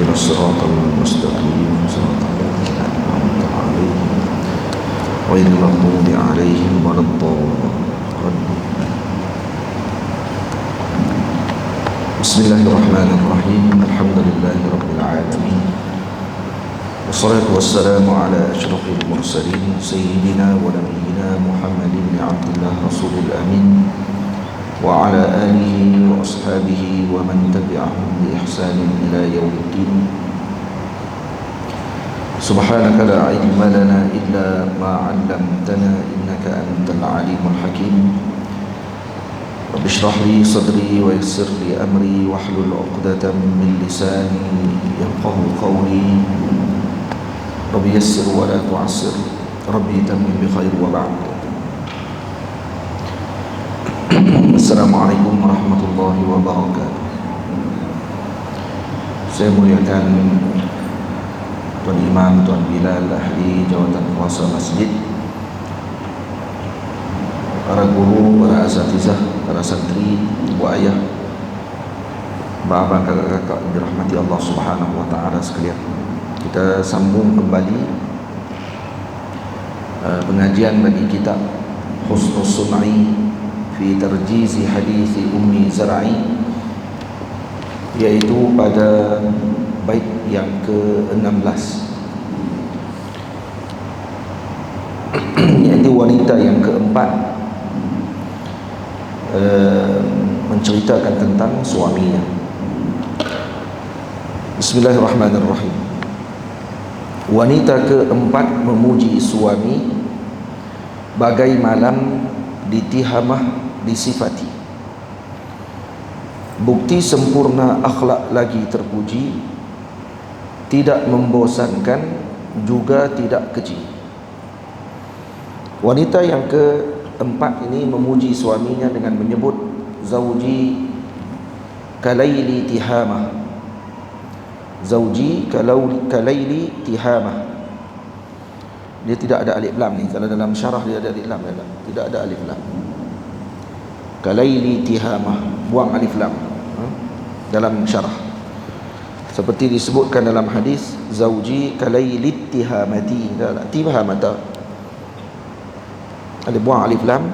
اهدنا الصراط المستقيم صراط الذين أنعمت عليهم غير المغضوب عليهم ولا الضالين. بسم الله الرحمن الرحيم. الحمد لله رب العالمين، والصلاة والسلام على أشرف المرسلين سيدنا ونبينا محمد بن عبد الله رسول الأمين وعلى آله وأصحابه ومن تبعهم بإحسان إلى يوم الدين. سبحانك لا علم لنا إلا ما علمتنا إنك أنت العليم الحكيم. رب اشرح لي صدري ويسر لي أمري واحلل عقدة من لساني يفقهوا قولي. رب يسر ولا تعسر، ربي تمم بخير وبعد. Assalamualaikum warahmatullahi wabarakatuh. Saya muliakan Tuan Imam, Tuan Bilal, ahli jawatan kuasa masjid, para guru, para asatizah, para santri, ibu ayah, abang, kakak-kakak dirahmati Allah Subhanahu wa taala sekalian. Kita sambung kembali pengajian bagi kitab Husnus Sun'i fi tarjizi hadithi Ummi Zar'i, yaitu pada bait yang ke-16, yaitu wanita yang keempat, menceritakan tentang suaminya. Bismillahirrahmanirrahim. Wanita keempat memuji suami bagai malam di Tihamah disifati. Bukti sempurna akhlak lagi terpuji, tidak membosankan juga tidak keji. Wanita yang keempat ini memuji suaminya dengan menyebut Zawji kalaili tihamah. Zawji kalaili tihamah. Dia tidak ada alif lam ni. Kalau dalam syarah dia ada alif lam, tidak ada alif lam. Kalaili tihamah, buang alif lam dalam syarah. Seperti disebutkan dalam hadis, Zawji kalaili tihamati, tihamata, ada buang alif lam,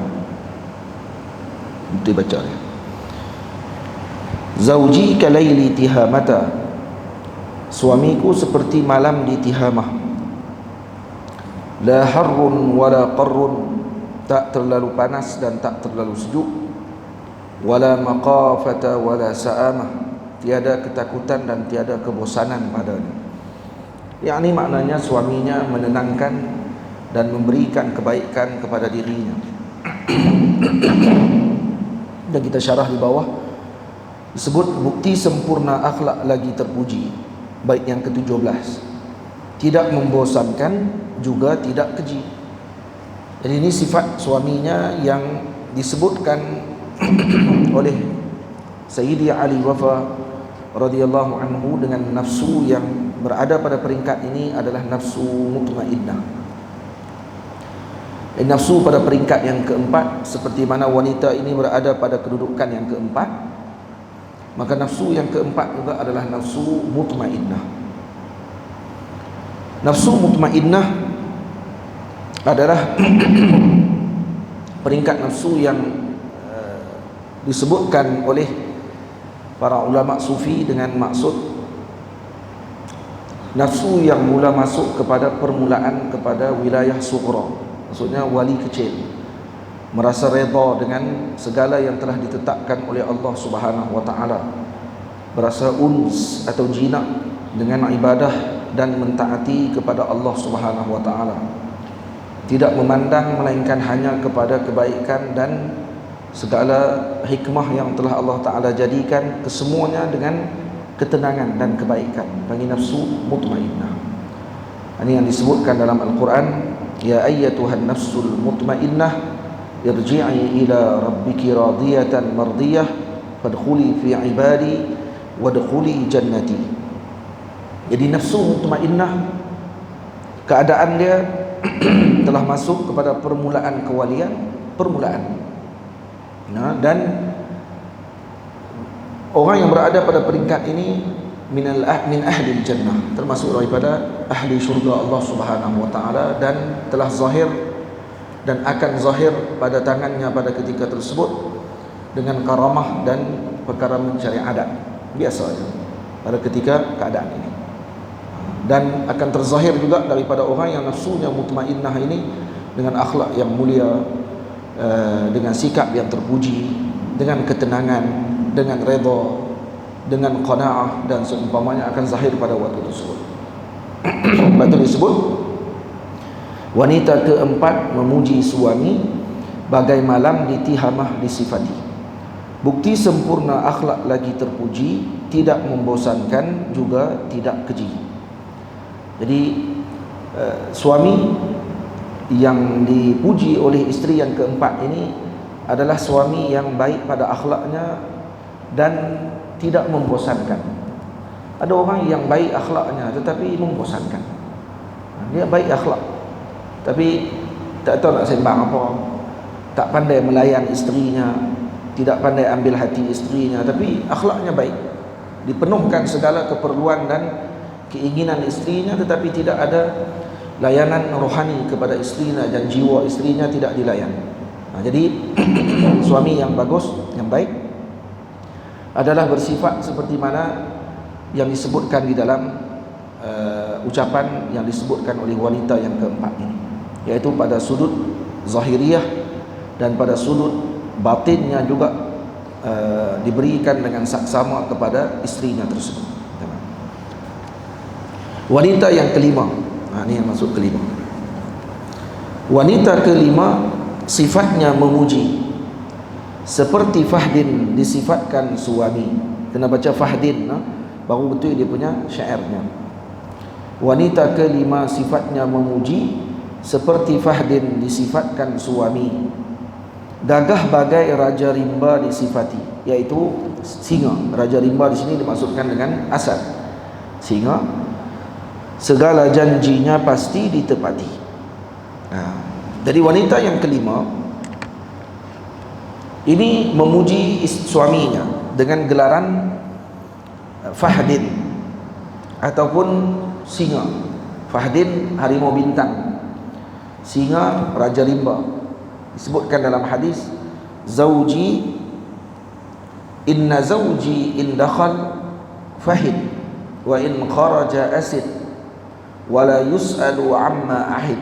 itu baca dia. Zawji kalaili tihamata, suamiku seperti malam di Tihamah. La harrun wala qarrun, tak terlalu panas dan tak terlalu sejuk. Wala maqafata wala sa'amah, tiada ketakutan dan tiada kebosanan padanya. Yakni maknanya suaminya menenangkan dan memberikan kebaikan kepada dirinya. Dan kita syarah di bawah disebut bukti sempurna akhlak lagi terpuji, bait yang ke-17. Tidak membosankan juga tidak keji. Jadi ini sifat suaminya yang disebutkan oleh Sayyidi Ali Wafa radhiyallahu anhu dengan nafsu yang berada pada peringkat ini adalah nafsu mutmainnah. Nafsu pada peringkat yang keempat, seperti mana wanita ini berada pada kedudukan yang keempat, maka nafsu yang keempat juga adalah nafsu mutmainnah. Nafsu mutmainnah adalah peringkat nafsu yang disebutkan oleh para ulama sufi dengan maksud nafsu yang mula masuk kepada permulaan kepada wilayah sughra, maksudnya wali kecil, merasa redha dengan segala yang telah ditetapkan oleh Allah Subhanahu wa taala, berasa uns atau jinak dengan ibadah dan mentaati kepada Allah Subhanahu wa taala, tidak memandang melainkan hanya kepada kebaikan dan segala hikmah yang telah Allah taala jadikan kesemuanya dengan ketenangan dan kebaikan. Panggil nafsu mutmainnah. Ini yang disebutkan dalam Al-Quran, ya ayyatuhan nafsul mutmainnah irji'i ila rabbiki radiyatan mardiyah fadkhuli fi ibadi wadkhuli jannati. Jadi nafsu mutmainnah, keadaan dia telah masuk kepada permulaan kewalian, dan orang yang berada pada peringkat ini min ahli jannah, termasuk daripada ahli syurga Allah Subhanahu wa taala, dan telah zahir dan akan zahir pada tangannya pada ketika tersebut dengan karamah dan perkara mencari adat biasanya pada ketika keadaan ini, dan akan terzahir juga daripada orang yang nafsunya mutmainnah ini dengan akhlak yang mulia, dengan sikap yang terpuji, dengan ketenangan, dengan redha, dengan qanaah dan seumpamanya akan zahir pada waktu tersebut. Sebab itu disebut wanita keempat memuji suami bagai malam di tihamah disifati. Bukti sempurna akhlak lagi terpuji, tidak membosankan juga tidak keji. Jadi suami yang dipuji oleh isteri yang keempat ini adalah suami yang baik pada akhlaknya dan tidak membosankan. Ada orang yang baik akhlaknya tetapi membosankan. Dia baik akhlak tapi tak tahu nak sembang apa, tak pandai melayan isterinya, tidak pandai ambil hati isterinya, tapi akhlaknya baik, dipenuhkan segala keperluan dan keinginan isterinya, tetapi tidak ada layanan rohani kepada isterinya dan jiwa isterinya tidak dilayan. Jadi suami yang bagus, yang baik adalah bersifat seperti mana yang disebutkan di dalam ucapan yang disebutkan oleh wanita yang keempat ini, yaitu pada sudut zahiriyah dan pada sudut batinnya juga diberikan dengan saksama kepada isterinya tersebut. Wanita yang kelima, ini yang masuk kelima. Wanita kelima sifatnya memuji seperti Fahdin disifatkan suami. Kena baca Fahdin, baru betul dia punya syairnya. Wanita kelima sifatnya memuji seperti Fahdin disifatkan suami. Gagah bagai raja rimba disifati, yaitu singa. Raja rimba di sini dimaksudkan dengan asad, singa. Segala janjinya pasti ditepati. Jadi wanita yang kelima ini memuji suaminya dengan gelaran Fahdin ataupun singa. Fahdin harimau bintang, singa raja rimba. Disebutkan dalam hadis, zauji inna zauji in dakhal fahid wa in kharaja asid wala yus'alu amma ahid.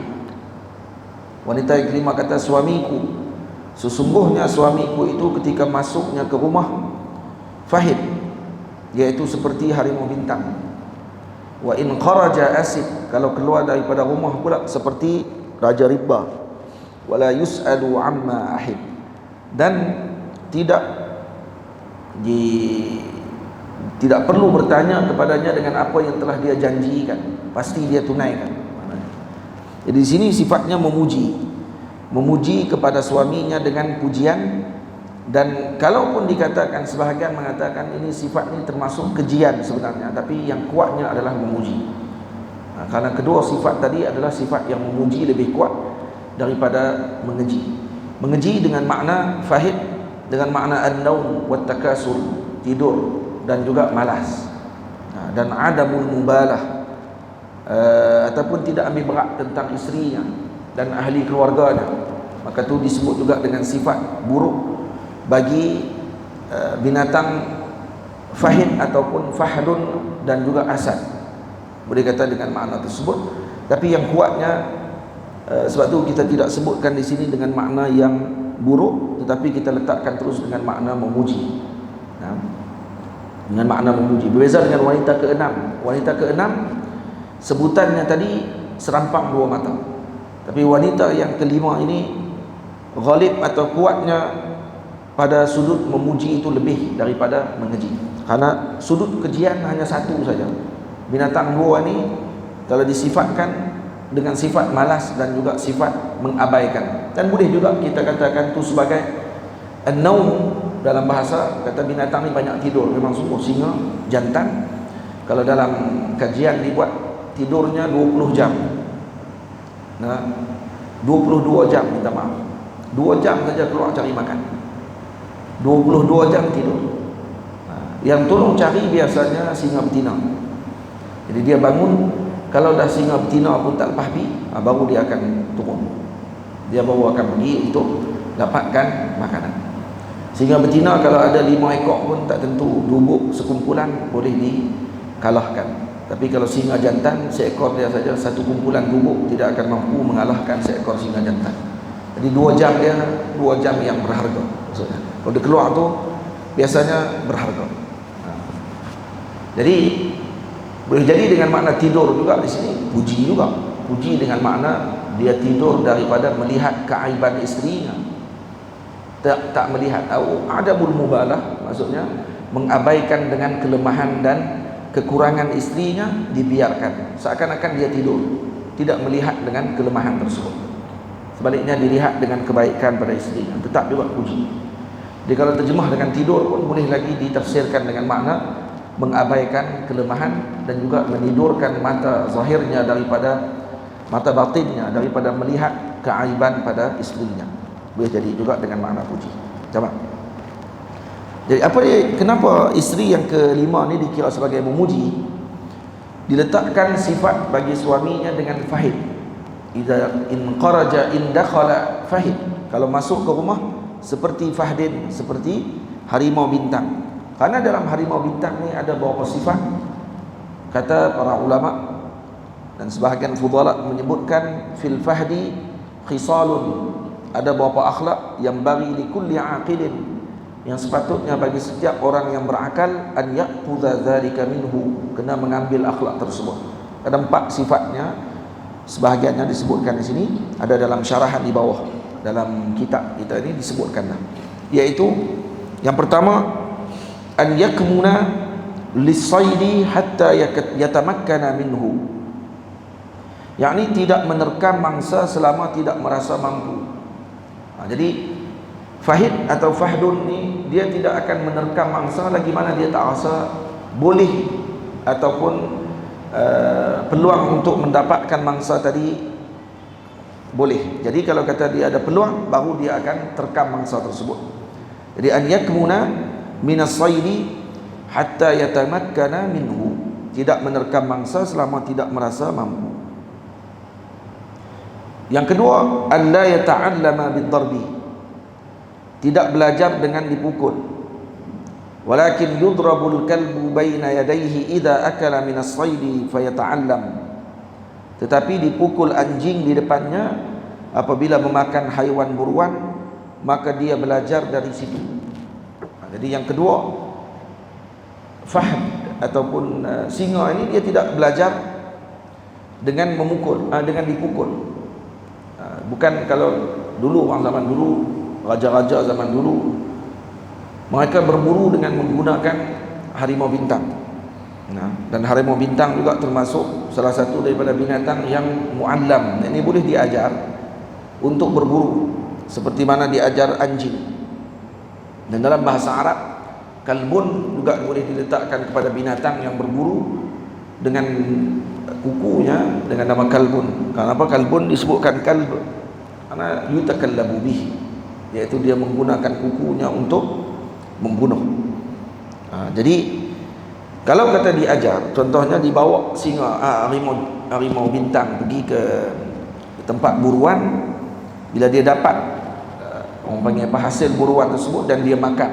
Wanita yang kelima kata, suamiku, sesungguhnya suamiku itu ketika masuknya ke rumah fahid, yaitu seperti harimau bintang. Wa in kharaja asid, kalau keluar daripada rumah pula seperti raja rimba. Wala yus'alu amma ahid, dan tidak perlu bertanya kepadanya dengan apa yang telah dia janjikan, pasti dia tunaikan. Jadi di sini sifatnya memuji kepada suaminya dengan pujian, dan kalaupun dikatakan, sebahagian mengatakan ini sifat ini termasuk kejian sebenarnya, tapi yang kuatnya adalah memuji. Karena kedua sifat tadi adalah sifat yang memuji lebih kuat daripada mengeji. Mengeji dengan makna fahid, dengan makna an-naum wa takasul, tidur dan juga malas, dan adamul mubalah, ataupun tidak ambil berat tentang isterinya dan ahli keluarganya. Maka itu disebut juga dengan sifat buruk bagi binatang fahid ataupun fahdun dan juga asad. Boleh kata dengan makna tersebut, tapi yang kuatnya, sebab tu kita tidak sebutkan di sini dengan makna yang buruk, tetapi kita letakkan terus dengan makna memuji. Dengan makna memuji. Berbeza dengan wanita keenam. Wanita keenam sebutannya tadi serampang dua mata, tapi wanita yang kelima ini ghalib atau kuatnya pada sudut memuji itu lebih daripada mengeji. Karena sudut kejian hanya satu saja. Binatang dua ini kalau disifatkan dengan sifat malas dan juga sifat mengabaikan, dan boleh juga kita katakan itu sebagai an-naum. Dalam bahasa kata binatang ini banyak tidur. Memang sungguh singa jantan kalau dalam kajian dibuat tidurnya 20 jam. 22 jam, minta maaf, 2 jam saja keluar cari makan, 22 jam tidur. Yang tolong cari biasanya singa betina. Jadi dia bangun, kalau dah singa betina pun tak lepas pi, baru dia akan turun. Dia baru akan pergi untuk dapatkan makanan. Singa betina kalau ada 5 ekor pun tak tentu duduk sekumpulan boleh dikalahkan. Tapi kalau singa jantan, seekor dia saja satu kumpulan duduk tidak akan mampu mengalahkan seekor singa jantan. Jadi 2 jam dia, 2 jam yang berharga maksudnya. Kalau dia keluar tu biasanya berharga. Jadi boleh jadi dengan makna tidur juga di sini, puji juga. Puji dengan makna dia tidur daripada melihat keaiban isterinya. Tak melihat. Adabul mubalah maksudnya mengabaikan dengan kelemahan dan kekurangan istrinya, dibiarkan seakan-akan dia tidur, tidak melihat dengan kelemahan tersebut. Sebaliknya dilihat dengan kebaikan pada istrinya, tetap juga puji. Jadi kalau terjemah dengan tidur pun boleh lagi ditafsirkan dengan makna mengabaikan kelemahan dan juga menidurkan mata zahirnya daripada mata batinnya, daripada melihat keaiban pada istrinya. Boleh jadi juga dengan makna puji. Coba. Jadi kenapa isteri yang kelima ni dikira sebagai memuji? Diletakkan sifat bagi suaminya dengan fahid. Idza in qaraja in dakhala fahid. Kalau masuk ke rumah seperti fahdin, seperti harimau bintang. Karena dalam harimau bintang ni ada beberapa sifat. Kata para ulama dan sebahagian fudala menyebutkan fil fahdi khisalun. Ada beberapa akhlak yang bagi li kulli aqilin, yang sepatutnya bagi setiap orang yang berakal an yaqudha dzalika minhu, kena mengambil akhlak tersebut. Ada 4 sifatnya, sebahagiannya disebutkan di sini, ada dalam syarahan di bawah dalam kitab kita ini disebutkanlah, yaitu yang pertama an yakmuna lis-saidi hatta yatamakkana minhu, yakni tidak menerkam mangsa selama tidak merasa mampu. Jadi fahid atau fahdun ni dia tidak akan menerkam mangsa lagi mana dia tak rasa boleh ataupun peluang untuk mendapatkan mangsa tadi boleh. Jadi kalau kata dia ada peluang, baru dia akan terkam mangsa tersebut. Jadi an yakmuna minas saidi hatta yatamakkana minhu, tidak menerkam mangsa selama tidak merasa mampu. Yang kedua, an la yata'allama bid-darbi, tidak belajar dengan dipukul. Walakin yudrabul kalbu baina yadayhi idza akala minas saidi fayata'allam, tetapi dipukul anjing di depannya apabila memakan haiwan buruan, maka dia belajar dari situ. Jadi yang kedua, fahd ataupun singa ini dia tidak belajar dengan memukul, dengan dipukul. Bukan kalau dulu, orang zaman dulu, raja-raja zaman dulu, mereka berburu dengan menggunakan harimau bintang. Dan harimau bintang juga termasuk salah satu daripada binatang yang mu'allam. Ini boleh diajar untuk berburu seperti mana diajar anjing. Dan dalam bahasa Arab, kalbun juga boleh diletakkan kepada binatang yang berburu dengan kukunya dengan nama kalbun. Kenapa kalbun disebutkan kalb? Karena yutakallabu bih, yaitu dia menggunakan kukunya untuk membunuh. Jadi kalau kata diajar, contohnya dibawa singa, harimau bintang pergi ke tempat buruan, bila dia dapat orang panggil apa, hasil buruan tersebut dan dia makan.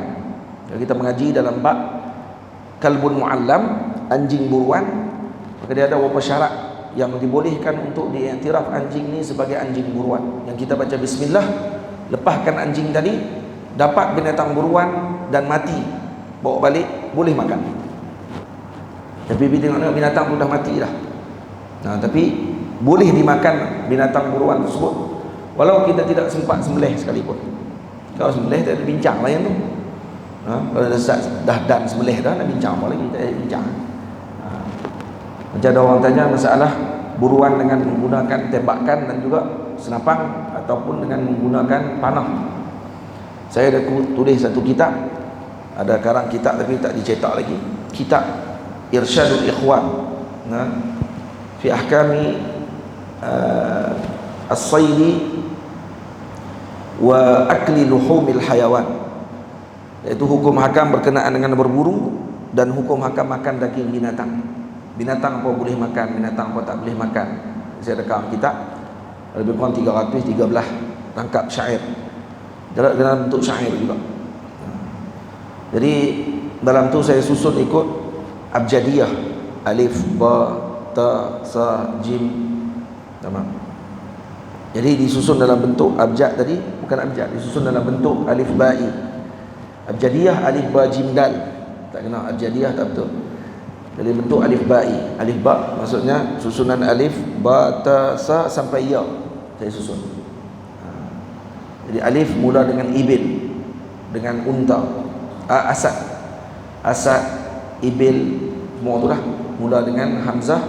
Kalau kita mengaji dalam bab kalbun muallam, anjing buruan, maka dia ada beberapa syarat yang dibolehkan untuk diiktiraf anjing ini sebagai anjing buruan. Yang kita baca bismillah, lepaskan anjing tadi, dapat binatang buruan dan mati, bawa balik, boleh makan. Tapi bila tengok binatang tu dah mati dah. Tapi boleh dimakan binatang buruan tersebut, walau kita tidak sempat sembelih sekalipun. Kalau sembelih tak ada bincang lah yang tu. Kalau dah dan sembelih dah, nak bincang apa lagi? Tak ada bincang. Macam ada orang tanya masalah buruan dengan menggunakan tembakan dan juga senapang ataupun dengan menggunakan panah. Saya ada tulis satu kitab, ada karang kitab tapi tak dicetak lagi. Kitab Irsyadul Ikhwan fi ahkami as-saydi wa akli luhumil hayawan, iaitu hukum hakam berkenaan dengan berburu dan hukum hakam makan daging binatang. Binatang apa boleh makan, binatang apa tak boleh makan. Saya rekam kitab lebih kurang 313 rangkap syair dalam bentuk syair juga. Jadi dalam tu saya susun ikut abjadiyah, alif, ba, ta, sa, jim. Tamam. Jadi disusun dalam bentuk abjad tadi, bukan abjad, disusun dalam bentuk alif ba'i. Abjadiyah alif ba jim dal. Tak kena abjadiyah tak betul. Jadi bentuk alif ba'i. Alif ba maksudnya susunan alif, ba, ta, sa sampai ya. Saya susun. Jadi alif mula dengan ibil, dengan unta, asad. Asad, ibil, semua tu lah mula dengan hamzah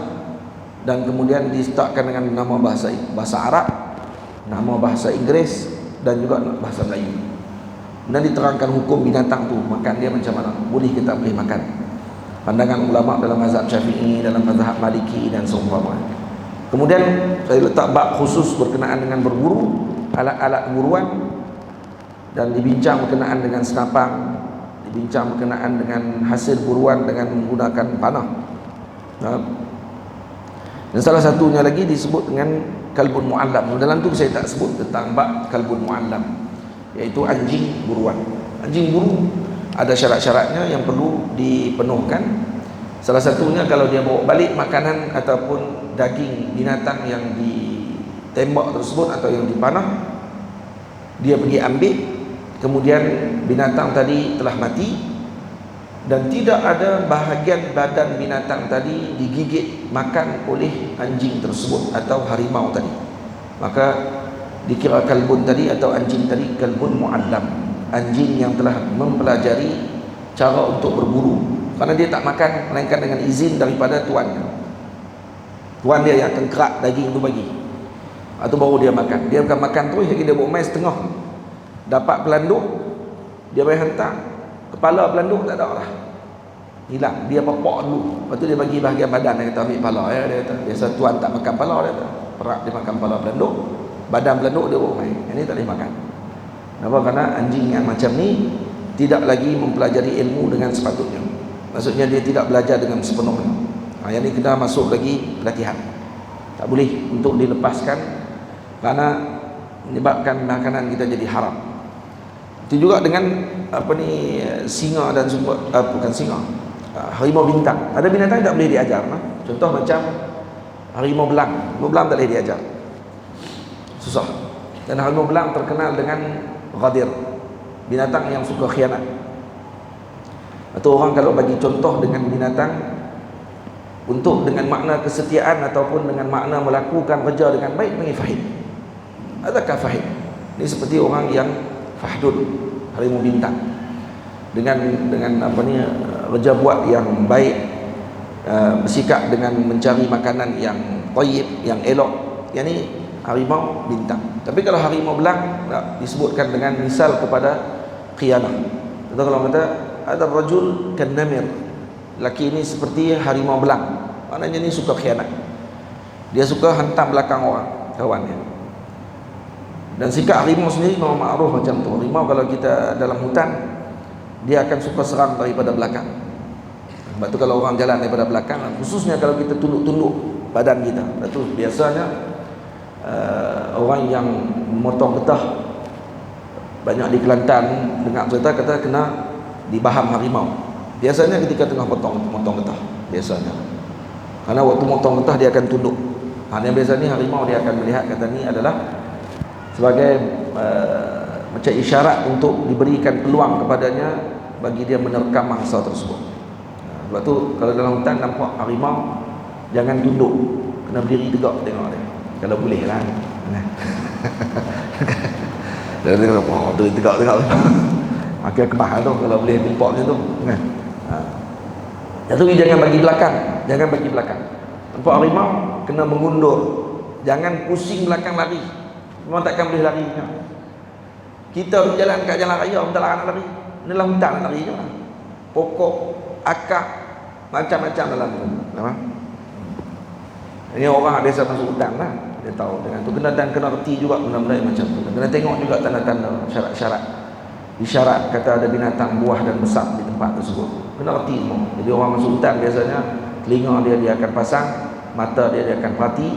dan kemudian distartkan dengan nama bahasa Arab, nama bahasa Inggeris dan juga bahasa Melayu. Dan diterangkan hukum binatang tu, makan dia macam mana, boleh kita boleh makan. Pandangan ulama dalam mazhab Syafi'i, dalam mazhab Maliki dan seumpama. Kemudian saya letak bab khusus berkenaan dengan berburu, alat-alat buruan, dan dibincang berkenaan dengan senapang, dibincang berkenaan dengan hasil buruan dengan menggunakan panah. Dan salah satunya lagi disebut dengan kalbun mu'allam. Dalam tu saya tak sebut tentang bab kalbun mu'allam, iaitu anjing buruan. Anjing buru ada syarat-syaratnya yang perlu dipenuhkan. Salah satunya kalau dia bawa balik makanan ataupun daging binatang yang ditembak tersebut atau yang dipanah, dia pergi ambil, kemudian binatang tadi telah mati dan tidak ada bahagian badan binatang tadi digigit makan oleh anjing tersebut atau harimau tadi, maka dikira kalbun tadi atau anjing tadi kalbun mu'allam, anjing yang telah mempelajari cara untuk berburu, karena dia tak makan melainkan dengan izin daripada tuannya. Tuan dia yang akan kerak daging itu bagi, atau baru dia makan. Dia bukan makan terus, lagi dia bawa main setengah, dapat pelanduk, dia boleh hantar kepala pelanduk, tak ada lah, hilang, dia pepok dulu, lepas tu dia bagi bahagian badan, dia kata ambil kepala ya, dia kata biasa tuan tak makan kepala, dia kata perak dia makan kepala pelanduk, badan pelanduk dia bawa main, yang ni tak boleh makan. Kenapa? Kerana anjing yang macam ni tidak lagi mempelajari ilmu dengan sepatutnya, maksudnya dia tidak belajar dengan sepenuhnya. Yang ni kena masuk lagi pelatihan, tak boleh untuk dilepaskan kerana menyebabkan makanan kita jadi haram. Itu juga dengan singa dan bukan singa, harimau bintang. Ada binatang tak boleh diajar. Contoh macam harimau belang. Harimau belang tak boleh diajar, susah. Dan harimau belang terkenal dengan ghadir, binatang yang suka khianat. Atau orang kalau bagi contoh dengan binatang untuk dengan makna kesetiaan ataupun dengan makna melakukan kerja dengan baik, panggil fahid. Adakah fahid? Ini seperti orang yang fahdun, harimau bintang, dengan kerja buat yang baik, bersikap dengan mencari makanan yang thayyib, yang elok. Yang ni harimau bintang. Tapi kalau harimau belang disebutkan dengan misal kepada khianah. Atau kalau kata ada rajul kan namir, laki ini seperti harimau belang, maknanya ni suka khianat, dia suka hantam belakang orang kawannya. Dan sikap harimau sendiri memang ma'ruf macam tu. Harimau kalau kita dalam hutan, dia akan suka serang daripada belakang. Sebab tu kalau orang jalan daripada belakang, khususnya kalau kita tunduk-tunduk badan kita, itu biasanya orang yang memotong getah, banyak di Kelantan dengar cerita kata kena dibaham harimau. Biasanya ketika tengah motong getah, biasanya karena waktu motong getah dia akan tunduk. Yang biasanya harimau dia akan melihat, kata ni adalah sebagai macam isyarat untuk diberikan peluang kepadanya bagi dia menerkam mangsa tersebut. Sebab tu kalau dalam hutan nampak harimau, jangan tunduk, kena berdiri tegak tengok dia, kalau boleh lah. Dia tengok, oh tu tegak-tegak makin kemah tu kalau boleh timpak macam tu. Tapi jangan bagi belakang, jangan bagi belakang. Nampak harimau kena mengundur, jangan pusing belakang lari. Memang takkan boleh lari. Kita berjalan kat jalan raya, minta larang lari. Inilah hutan lari je lah. Pokok, akak, macam-macam dalam tu. Nampak? Ini orang biasa masuk hutan lah, dia tahu dengan tu. Kena reti juga benda-benda macam tu. Kena tengok juga tanda-tanda, syarat-syarat. Isyarat kata ada binatang buah dan besar di tempat tersebut. kena reti semua. Jadi orang masuk hutan biasanya telinga dia akan pasang, mata dia akan perhati,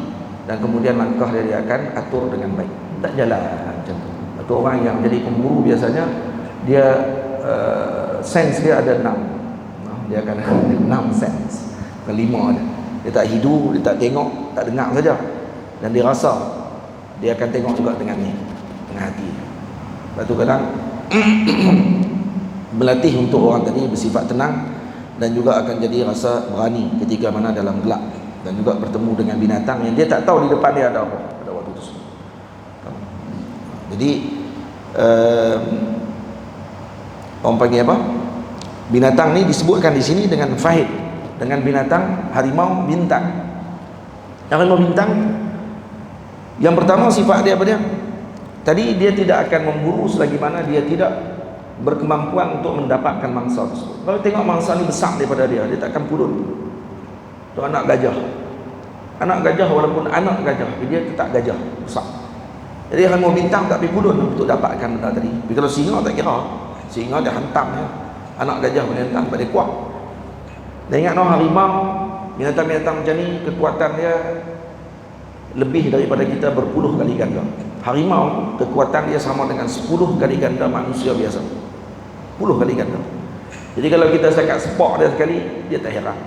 dan kemudian langkah dia akan atur dengan baik. Tak jalan macam tu. Atau orang yang jadi pemburu biasanya dia sense dia ada 6. Dia akan ada 6 sense. Bukan 5 ada. Dia tak hidu, dia tak tengok, tak dengar saja. Dan dia rasa. Dia akan tengok juga dengan ni, dengan hati. Lepas tu kadang melatih untuk orang tadi bersifat tenang, dan juga akan jadi rasa berani ketika mana dalam gelap, dan juga bertemu dengan binatang yang dia tak tahu di depan dia ada apa pada waktu itu. Jadi orang panggil apa? Binatang ni disebutkan di sini dengan fahid, dengan binatang harimau bintang. Harimau bintang yang pertama sifat dia apa dia? Tadi dia tidak akan memburu selagi mana dia tidak berkemampuan untuk mendapatkan mangsa tersebut. Kalau tengok mangsa ni besar daripada dia, dia tak akan purun. Tu anak gajah. Anak gajah walaupun anak gajah, dia tetap gajah besar. Jadi harimau bintang tak pergi purun untuk dapatkan benda tadi. Tapi kalau singa tak kira. Singa dia hantam ya. Anak gajah boleh hantam sebab dia kuat. Dan ingat harimau, binatang-binatang macam ni kekuatan dia lebih daripada kita berpuluh kali ganda. Harimau kekuatan dia sama dengan 10 kali ganda manusia biasa. 10 kali ganda. Jadi kalau kita setakat sepak dia sekali, dia tak heran.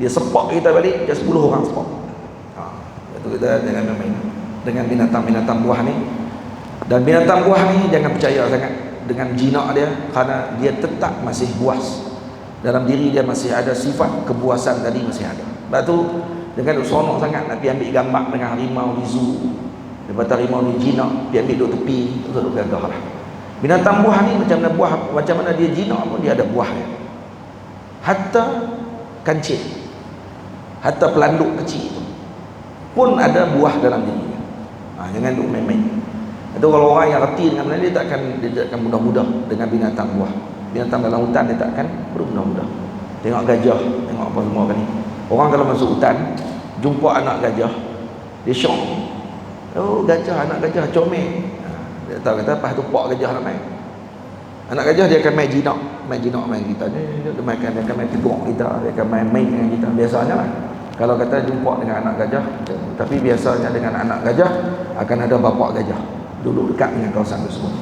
Dia sepak kita balik, dia 10 orang sepak. Itu kita jangan main dengan binatang-binatang buah ni. Dan binatang buah ni jangan percaya sangat dengan jinak dia, kerana dia tetap masih puas. Dalam diri dia masih ada sifat kepuasan tadi masih ada. Sebab tu dengan seronok sangat nak pergi ambil gambar dengan harimau di zoo. Lepas harimau ni jinak, pergi ambil duduk tepi, duduk gagah lah. Binatang buah ni macam mana buah, macam mana dia jinak pun dia ada buah dia. Hatta kancil, hatta pelanduk kecil itu pun ada buah dalam diri dia. Jangan duduk main-main. Itu kalau orang yang reti dengan benda dia tak akan mudah-mudah dengan binatang buah. Binatang dalam hutan dia tak akan mudah-mudah. Tengok gajah, tengok apa semua kan ni. Orang kalau masuk hutan jumpa anak gajah, dia syok. Oh, gajah, anak gajah comel. Dia tahu kata pas tu pak gajah nak main. Anak gajah dia akan main jinak main kita. Dia akan main tegur kita, dia akan main dengan kita. Biasanya lah kalau kata jumpa dengan anak gajah, tapi biasanya dengan anak gajah akan ada bapa gajah duduk dekat dengan kawasan tersebut.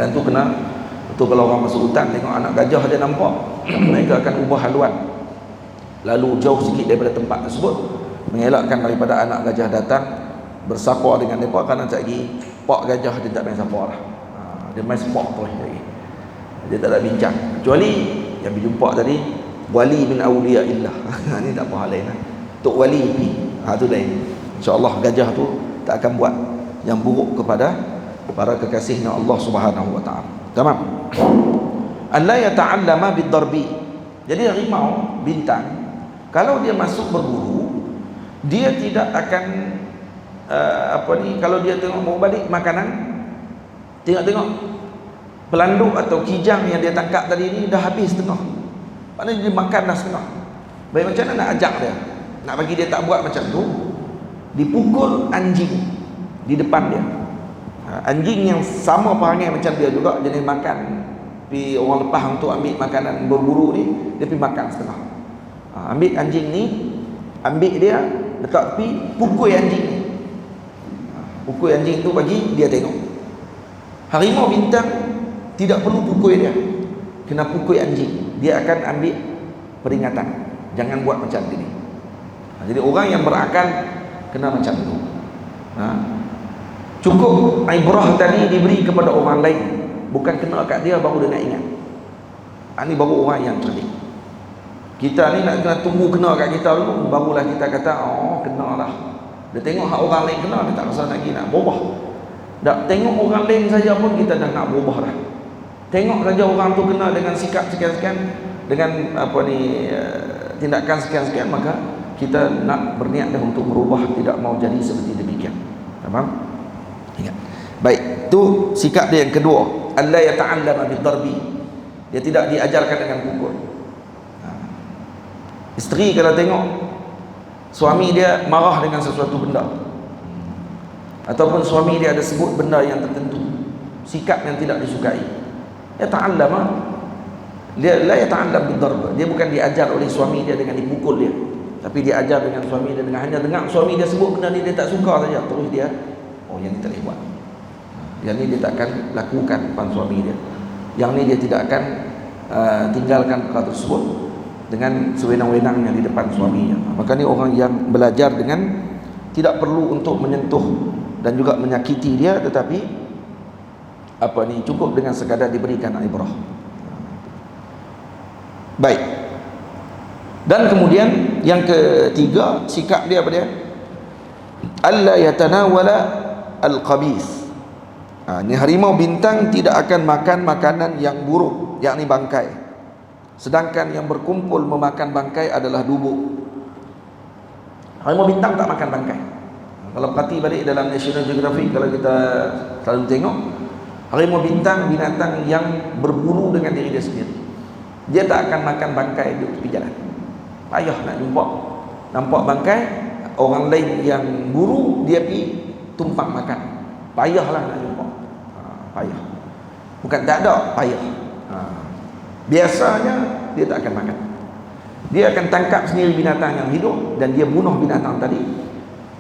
Dan tu kena tu kalau orang masuk hutan tengok anak gajah dia nampak, mereka akan ubah haluan lalu jauh sikit daripada tempat tersebut, mengelakkan daripada anak gajah datang bersapa dengan mereka, kerana tak lagi pak gajah dia tak main sapa lah. Dia main sepak terus lagi, dia tak ada bincang, kecuali yang berjumpa tadi wali min awliya illah. Ni tak apa hal lain lah. Tok wali ni tu lain. InsyaAllah gajah tu tak akan buat yang buruk kepada para kekasihnya Allah Subhanahu wa taala. Tamam. Allah yata'allama bid-darbi. Jadi harimau bintang kalau dia masuk berburu, dia tidak akan kalau dia tengok mau balik makanan, tengok pelanduk atau kijang yang dia tangkap tadi ni dah habis setengah. Maknanya dia makan dah setengah. Baik, macam mana nak ajak dia? Nak bagi dia tak buat macam tu, dipukul anjing di depan dia. Anjing yang sama perangai macam dia juga, jenis makan. Tapi orang lepas untuk ambil makanan berburu ni, dia pergi makan setengah. Ambil anjing ni, ambil dia, letak tepi, pukul anjing ni. Pukul anjing tu bagi dia tengok. Harimau bintang tidak perlu pukul dia, kena pukul anjing, dia akan ambil peringatan. Jangan buat macam ni. Jadi orang yang berakal kena macam tu. Cukup ibrah tadi diberi kepada orang lain, bukan kena kat dia baru dia nak ingat. Ini baru orang yang cerdik. Kita ni nak kena tunggu kena kat kita dulu, barulah kita kata oh kena lah. Dia tengok hak orang lain kena, dia tak rasa lagi nak berubah. Tak tengok orang lain saja pun kita dah nak berubah dah. Tengok saja orang tu kena dengan sikap sekian-sekian, dengan tindakan sekian-sekian, maka kita nak berniat dah untuk merubah, tidak mau jadi seperti demikian. Faham? Ingat. Baik, tu sikap dia yang kedua. Allah yata'allama bid-darbi. Dia tidak diajarkan dengan pukul. Isteri kalau tengok suami dia marah dengan sesuatu benda, ataupun suami dia ada sebut benda yang tertentu, sikap yang tidak disukai, yata'allama, Dia la yata'allam bid-darb. Dia bukan diajar oleh suami dia dengan dipukul dia, tapi dia ajar dengan suami dia dengan hanya dengar suami dia sebut benda ni dia tak suka saja, terus dia yang ni tak boleh buat. Yang ni dia tak akan lakukan depan suami dia. Yang ni dia tidak akan tinggalkan perkara tersebut dengan sewenang-wenangnya di depan suaminya. Maka ni orang yang belajar dengan tidak perlu untuk menyentuh dan juga menyakiti dia, tetapi cukup dengan sekadar diberikan ibrah. Baik. Dan kemudian yang ketiga, sikap dia apa dia? Alla yatanawala al-khabith. Ini harimau bintang tidak akan makan makanan yang buruk, yakni bangkai. Sedangkan yang berkumpul memakan bangkai adalah dubuk. Harimau bintang tak makan bangkai. Kalau perhati balik dalam National Geographic, kalau kita selalu tengok, harimau bintang binatang yang berburu dengan diri dia sendiri. Dia tak akan makan bangkai di tepi jalan. Payah nak jumpa. Nampak bangkai, orang lain yang buru, dia pergi tumpang makan. Payahlah nak jumpa. Payah. Bukan tak ada, payah. Biasanya dia tak akan makan. Dia akan tangkap sendiri binatang yang hidup dan dia bunuh binatang tadi.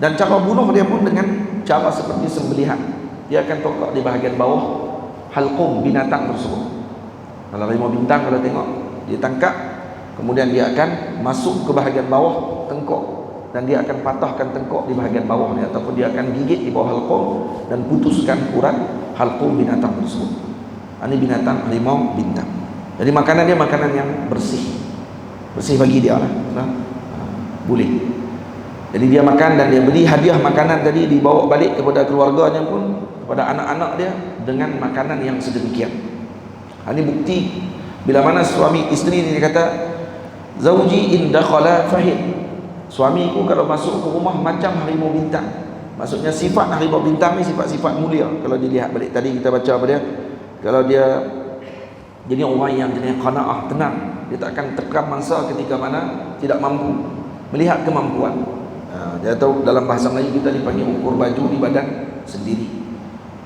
Dan cara bunuh dia pun dengan cara seperti sembelihan. Dia akan tokak di bahagian bawah halqum binatang tersebut. Kalau harimau bintang, kalau tengok, dia tangkap, kemudian dia akan masuk ke bahagian bawah tengkok, dan dia akan patahkan tengkok di bahagian bawah ni, ataupun dia akan gigit di bawah halqum dan putuskan urat halqum binatang tersebut. Ini binatang harimau bintang. Jadi makanan dia makanan yang bersih. Bersih bagi dia lah. Boleh. Jadi dia makan dan dia beli hadiah makanan tadi, dibawa balik kepada keluarganya pun, kepada anak-anak dia, dengan makanan yang sedemikian. Ini bukti bila mana suami isteri ni dia kata, zauji in dakhala fahid. Suamiku kalau masuk ke rumah macam harimau bintang. Maksudnya sifat harimau bintang ni sifat-sifat mulia. Kalau dilihat balik tadi kita baca apa dia, kalau dia jadi orang yang jenis qanaah, tenang, dia tak akan terkam mangsa ketika mana tidak mampu, melihat kemampuan. Dia tahu dalam bahasa Melayu kita dipanggil ukur baju di badan sendiri.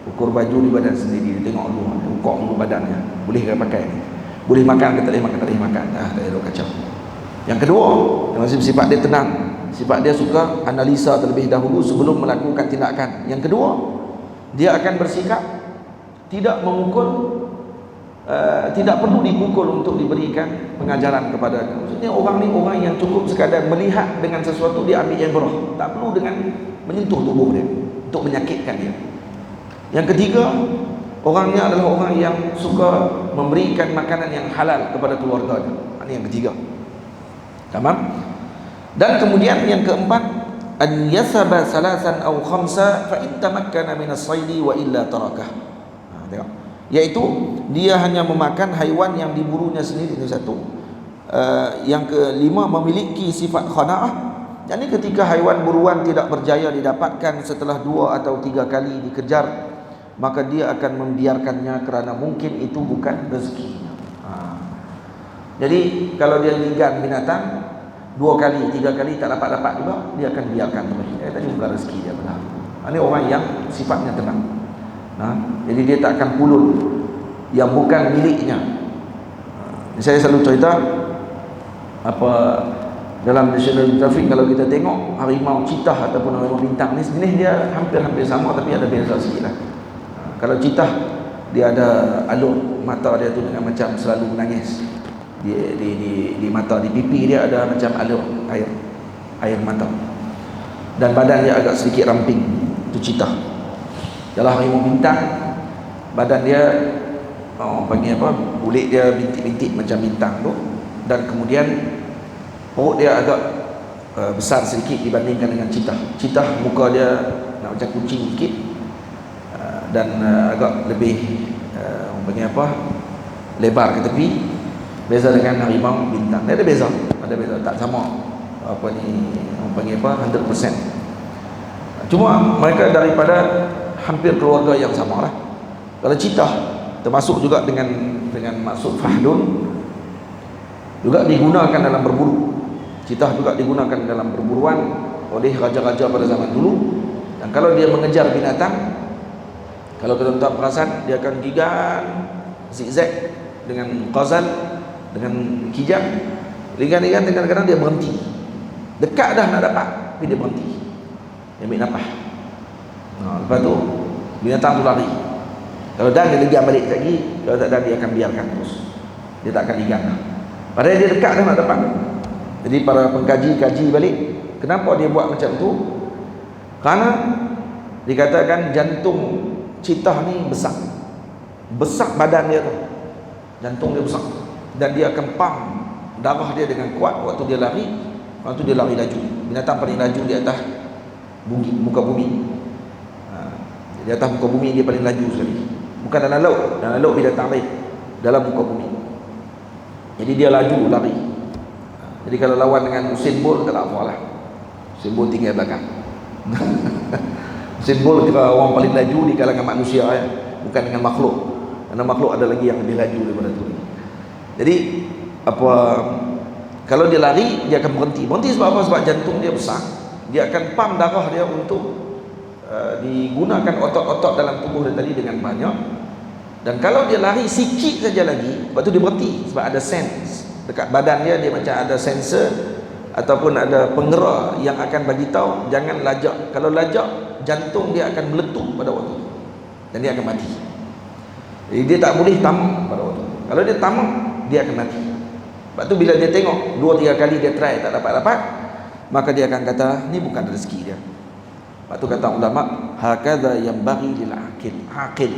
Ukur baju di badan sendiri, dia tengok dulu, ukur dulu badannya, boleh ke pakai ni, boleh makan ke tak boleh makan, tak boleh makan, tak ada kacau. Yang kedua, sifat dia tenang, sifat dia suka analisa terlebih dahulu sebelum melakukan tindakan. Yang kedua, dia akan bersikap tidak memukul, tidak perlu dipukul untuk diberikan pengajaran kepada. Maksudnya orang ni orang yang cukup sekadar melihat dengan sesuatu, dia ambil ibrah, tak perlu dengan menyentuh tubuh dia untuk menyakitkan dia. Yang ketiga, orangnya adalah orang yang suka memberikan makanan yang halal kepada keluarganya. Ini yang ketiga. Tamam? Dan kemudian yang keempat, an yasaba salasan aw khamsa fa in tamakkana min as-saidi wa illa tarakah. Tengok. Iaitu dia hanya memakan haiwan yang diburunya sendiri, itu satu. Yang kelima, memiliki sifat khanaah. Jadi ketika haiwan buruan tidak berjaya didapatkan setelah 2 atau 3 kali dikejar, maka dia akan membiarkannya kerana mungkin itu bukan rezekinya. Jadi kalau dia ligan binatang 2 kali, 3 kali tak dapat juga, dia akan biarkan terus. Tadi bukan rezeki dia benar. Ini orang yang sifatnya tenang. Jadi dia tak akan pulun yang bukan miliknya. Saya selalu cerita dalam National Geographic, kalau kita tengok harimau citah ataupun harimau bintang ni, sebenarnya dia hampir-hampir sama, tapi ada beza sikit lah. Kalau citah, dia ada alur mata dia tu dengan macam selalu menangis. Di mata, di pipi dia ada macam alur air mata. Dan badan dia agak sedikit ramping. Itu citah. Kalau harimau bintang, badan dia panggil kulit dia bintik-bintik macam bintang tu, dan kemudian perut dia agak besar sedikit dibandingkan dengan citah. Citah muka dia nak macam kucing sikit, dan agak lebih lebar ke tepi. Beza dengan harimau bintang. Dia ada beza, tak sama 100%. Cuma mereka daripada hampir keluarga yang sama lah. Kalau citah termasuk juga dengan maksud fahdun, juga digunakan dalam berburu. Citah juga digunakan dalam perburuan oleh raja-raja pada zaman dulu. Dan kalau dia mengejar binatang, kalau tuan-tuan perasan, dia akan gigan zigzag dengan qazal dengan kijang. Ringan-ringan, kadang-kadang dia berhenti. Dekat dah nak dapat, tapi dia berhenti. Dia ambil nafas. Lepas tu binatang tu lari. Kalau dah dia legang balik lagi, kalau tak dah dia akan biarkan terus. Dia tak akan ligang. Padahal dia dekat dah nak dapat. Jadi para pengkaji kaji balik, kenapa dia buat macam tu? Kerana dikatakan jantung citah ni besar. Besar badan dia tu. Jantung dia besar. Dan dia akan pump darah dia dengan kuat waktu dia lari. Waktu dia lari laju. Binatang paling laju di atas bumi, muka bumi. Di atas muka bumi dia paling laju sekali. Bukan dalam laut. Dalam laut binatang lain, dalam muka bumi. Jadi dia laju lari. Jadi kalau lawan dengan Usain Bolt tak apa lah. Usain Bolt tinggal belakang. Usain Bolt kira orang paling laju di kalangan manusia ya. Bukan dengan makhluk. Karena makhluk ada lagi yang lebih laju daripada tu. Jadi kalau dia lari dia akan berhenti. Berhenti sebab apa? Sebab jantung dia besar. Dia akan pump darah dia untuk digunakan otot-otot dalam tubuh dia tadi dengan banyak. Dan kalau dia lari sikit saja lagi, lepas tu dia berhenti sebab ada sense dekat badan dia, dia macam ada sensor ataupun ada penggerak yang akan bagi tahu jangan lajak. Kalau lajak, jantung dia akan meletup pada waktu itu dan dia akan mati. Jadi dia tak boleh tamak pada waktu itu. Kalau dia tamak, dia akan mati. Sebab tu bila dia tengok 2-3 kali dia try tak dapat-dapat, maka dia akan kata ni bukan rezeki dia. Sebab tu kata ulama, hakadha yanbaghi lil aqil.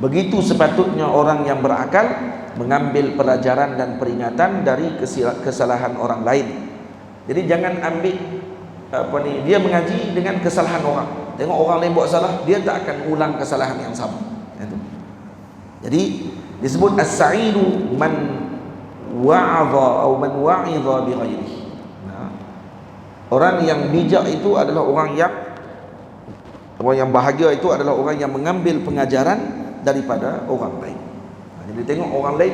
Begitu sepatutnya orang yang berakal mengambil pelajaran dan peringatan dari kesalahan orang lain. Jadi jangan ambil dia mengaji dengan kesalahan orang. Tengok orang lain buat salah, dia tak akan ulang kesalahan yang sama. Itu. Jadi disebut as-sa'idu man wa'adha atau man wa'idha bi ghairihi. Orang yang bijak itu adalah orang yang bahagia itu adalah orang yang mengambil pengajaran daripada orang lain. Jadi tengok orang lain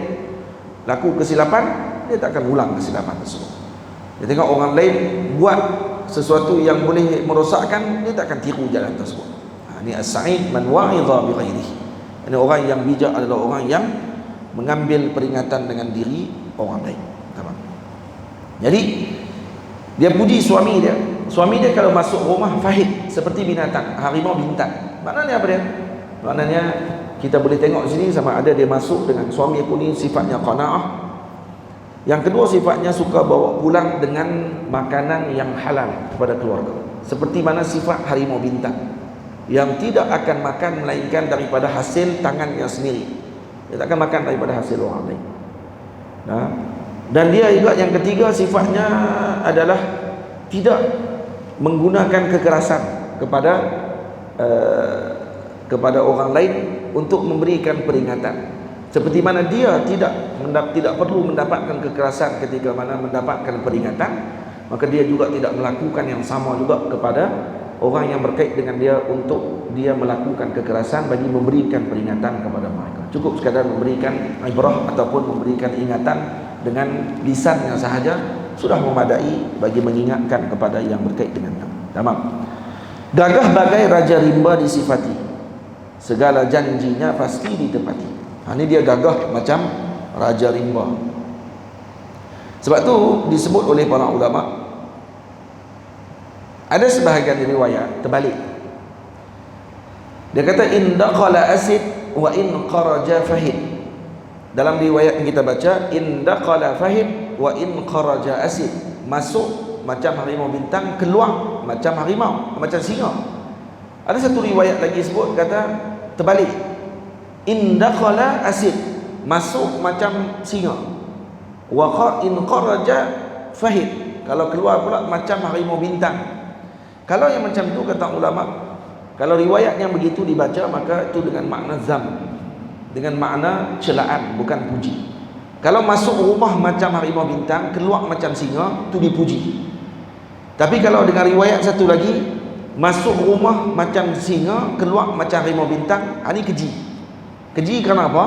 laku kesilapan, dia tak akan ulang kesilapan tersebut. Dia tengok orang lain buat sesuatu yang boleh merosakkan, dia tak akan tiru jalan tersebut. Ini as-sa'id man wa'idha bi ghairihi. Ini orang yang bijak adalah orang yang mengambil peringatan dengan diri orang lain. Tamam. Jadi dia puji suami dia. Suami dia kalau masuk rumah fahid seperti binatang, harimau bintang. Maknanya apa dia? Maknanya kita boleh tengok sini sama ada dia masuk dengan suami aku ni sifatnya qanaah. Yang kedua sifatnya suka bawa pulang dengan makanan yang halal kepada keluarga. Seperti mana sifat harimau bintang yang tidak akan makan melainkan daripada hasil tangannya sendiri. Dia tak akan makan daripada hasil orang lain. Dan dia juga yang ketiga sifatnya adalah tidak menggunakan kekerasan kepada orang lain untuk memberikan peringatan. Seperti mana dia tidak perlu mendapatkan kekerasan ketika mana mendapatkan peringatan, maka dia juga tidak melakukan yang sama juga kepada orang yang berkait dengan dia untuk dia melakukan kekerasan bagi memberikan peringatan kepada mereka. Cukup sekadar memberikan ibrah ataupun memberikan ingatan dengan lisannya sahaja sudah memadai bagi mengingatkan kepada yang berkait dengannya. Tamam. Gagah bagai raja rimba disifati, segala janjinya pasti ditepati. Ini dia gagah macam raja rimba. Sebab tu disebut oleh para ulama, ada sebahagian riwayat terbalik. Dia kata in dakhala asid wa in kharaja fahid. Dalam riwayat yang kita baca, in dakhala fahid wa in kharaja asid. Masuk macam harimau bintang, keluar macam harimau, macam singa. Ada satu riwayat lagi sebut kata terbalik. In dakhala asid, masuk macam singa. Wa in kharaja fahid, kalau keluar pula macam harimau bintang. Kalau yang macam tu kata ulama, kalau riwayat yang begitu dibaca maka itu dengan makna zam, dengan makna celaan, bukan puji. Kalau masuk rumah macam harimau bintang, keluar macam singa, itu dipuji. Tapi kalau dengan riwayat satu lagi, masuk rumah macam singa, keluar macam harimau bintang, ini keji. Keji kerana apa?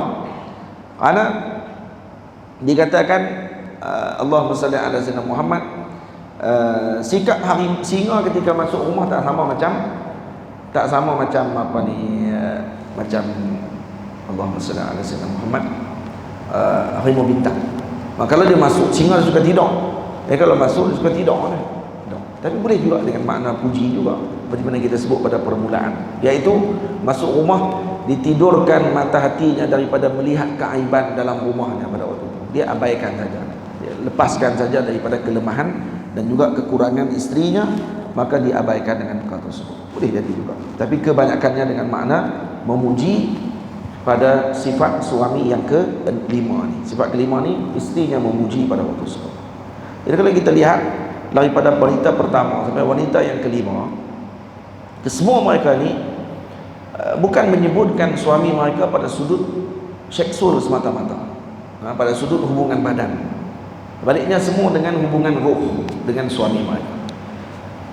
Kerana dikatakan Allahumma salli ala sayyidina Muhammad, sikap singa ketika masuk rumah tak sama macam apa ni, macam Allahumma salli ala sayyidina Muhammad harimau bintang. Kalau dia masuk, singa suka tidur. Kalau masuk dia suka tidur kan. Tapi boleh juga dengan makna puji juga, seperti mana kita sebut pada permulaan, iaitu masuk rumah, ditidurkan mata hatinya daripada melihat keaiban dalam rumahnya pada waktu itu. Dia abaikan saja, dia lepaskan saja daripada kelemahan dan juga kekurangan istrinya, maka diabaikan dengan perkara tersebut. Boleh jadi juga, tapi kebanyakannya dengan makna memuji pada sifat suami yang kelima ni. Sifat kelima ni, istrinya memuji pada waktu tersebut. Jadi kalau kita lihat daripada wanita pertama sampai wanita yang kelima, kesemua mereka ni bukan menyebutkan suami mereka pada sudut seksual semata-mata, pada sudut hubungan badan. Baliknya semua dengan hubungan roh dengan suami mereka.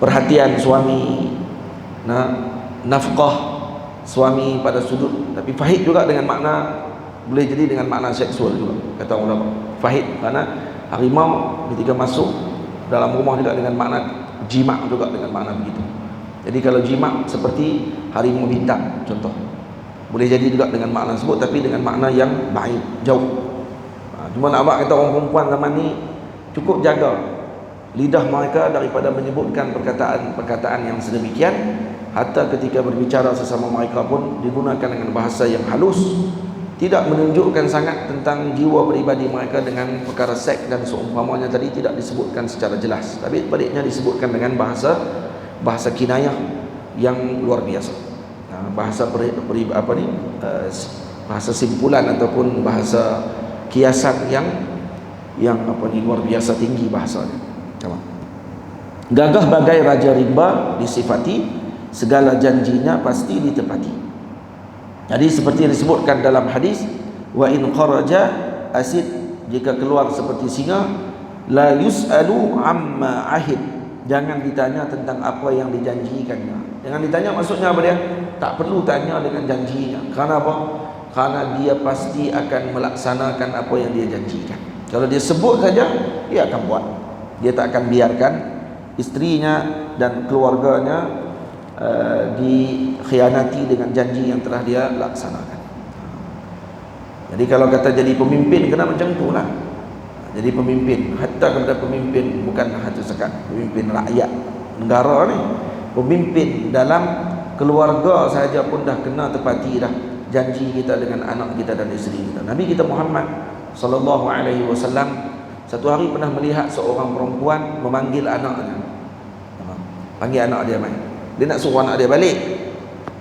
Perhatian suami, nafkah suami pada sudut, tapi fahid juga dengan makna, boleh jadi dengan makna seksual juga, kata ulama. Fahid kerana harimau ketika masuk dalam rumah juga dengan makna jima' juga dengan makna begitu. Jadi kalau jima' seperti harimau bintang contoh, boleh jadi juga dengan makna tersebut, tapi dengan makna yang baik, jauh. Cuma nak buat kata orang perempuan zaman ni cukup jaga lidah mereka daripada menyebutkan perkataan-perkataan yang sedemikian. Hatta ketika berbicara sesama mereka pun digunakan dengan bahasa yang halus, tidak menunjukkan sangat tentang jiwa pribadi mereka dengan perkara seks dan seumpamanya tadi, tidak disebutkan secara jelas, tapi baliknya disebutkan dengan bahasa kinayah yang luar biasa. Bahasa bahasa simpulan ataupun bahasa kiasan yang luar biasa tinggi bahasanya. Gagah bagai raja rimba disifati, segala janjinya pasti ditepati. Jadi seperti yang disebutkan dalam hadis, wa in kharaja asid, jika keluar seperti singa, la yus'alu amma ahid, jangan ditanya tentang apa yang dijanjikannya. Jangan ditanya maksudnya apa dia? Tak perlu tanya dengan janjinya. Kerana apa? Kerana dia pasti akan melaksanakan apa yang dia janjikan. Kalau dia sebut saja, dia akan buat. Dia tak akan biarkan istrinya dan keluarganya dikhianati dengan janji yang telah dia laksanakan. Jadi kalau kata jadi pemimpin, kena macam tu lah. Jadi pemimpin, hatta kepada pemimpin, bukan hanya sekat pemimpin rakyat negara ni, pemimpin dalam keluarga sahaja pun dah kena tepati dah janji kita dengan anak kita dan isteri kita. Nabi kita Muhammad sallallahu alaihi wasallam satu hari pernah melihat seorang perempuan memanggil anaknya. Panggil anak dia mai. Dia nak suruh anak dia balik.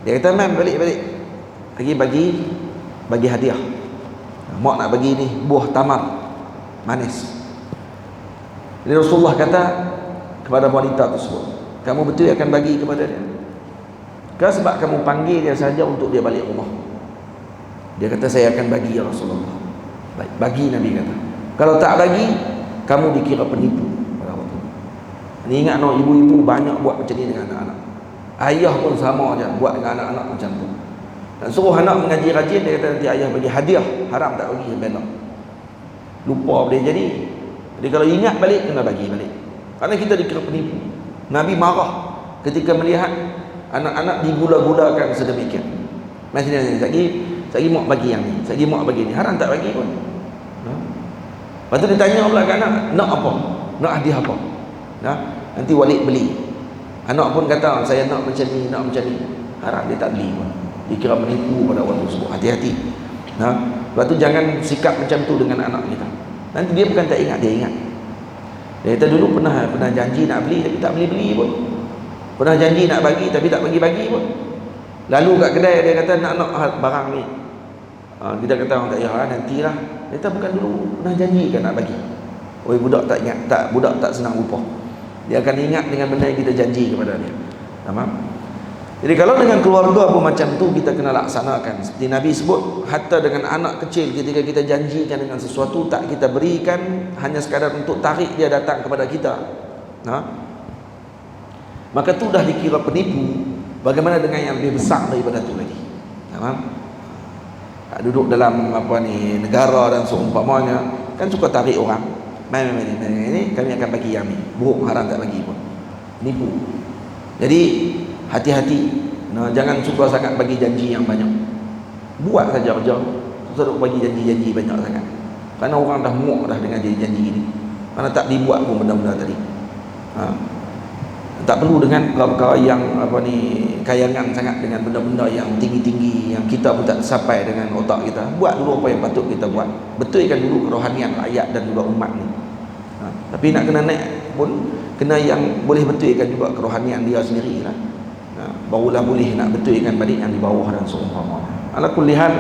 Dia kata, "Man, balik. Bagi hadiah. Mak nak bagi ni buah tamar manis." Jadi Rasulullah kata kepada wanita tersebut, "Kamu betul akan bagi kepada dia? Ke sebab kamu panggil dia saja untuk dia balik rumah?" Dia kata, "Saya akan bagi ya Rasulullah." Baik, bagi Nabi kata. Kalau tak bagi, kamu dikira penipu pada waktu itu. Ini ingat no, ibu-ibu banyak buat macam ni dengan anak-anak. Ayah pun sama aja buat dengan anak-anak macam tu. Dan suruh anak mengaji rajin, dia kata nanti ayah bagi hadiah, haram tak bagi, bela. Lupa boleh jadi. Jadi kalau ingat balik, kena bagi balik. Kerana kita dikira penipu. Nabi marah ketika melihat anak-anak digula-gulakan sedemikian. Maksudnya lagi mak bagi yang ni, lagi mak bagi ni, haram tak bagi pun. Lepas tu dia tanya pula kat anak, nak apa? Nak hadiah apa? Nanti Walid beli. Anak pun kata, saya nak macam ni, nak macam ni. Haram, dia tak beli pun. Dikira menipu pada waktu tersebut. Hati-hati. Lepas tu jangan sikap macam tu dengan anak kita. Nanti dia bukan tak ingat, dia ingat. Dia kata dulu pernah janji nak beli, tapi tak beli-beli pun. Pernah janji nak bagi, tapi tak bagi-bagi pun. Lalu kat kedai, dia kata nak barang ni. Kita kata orang tak payah, nantilah. Dia kata bukan dulu pernah janji kan nak bagi. Oi, budak tak ingat, budak tak senang lupa. Dia akan ingat dengan benda yang kita janji kepada dia. Faham? Jadi kalau dengan keluarga pun macam tu, kita kena laksanakan. Seperti Nabi sebut, hatta dengan anak kecil, ketika kita janjikan dengan sesuatu, tak kita berikan hanya sekadar untuk tarik dia datang kepada kita. Maka tu dah dikira penipu. Bagaimana dengan yang lebih besar daripada tu lagi? Faham? Duduk dalam negara dan seumpamanya, kan suka tarik orang. Ini kami akan bagi yang ni, buruk, haram tak bagi pun, nipu. Jadi hati-hati, jangan suka sangat bagi janji yang banyak. Buat saja kerja, susah bagi janji-janji banyak sangat. Kerana orang dah muak dah dengan janji-janji ini. Kerana tak dibuat pun benda-benda tadi. Tak perlu dengan perkara yang kayangan sangat dengan benda-benda yang tinggi-tinggi yang kita pun tak sampai dengan otak kita. Buat dulu apa yang patut kita buat. Betulkan dulu kerohanian rakyat dan juga umat ni. Tapi nak kena naik pun kena yang boleh betulkan juga kerohanian dia sendirilah. Barulah boleh nak betulkan balik yang di bawah dan seumpamanya. Ala kulli hal,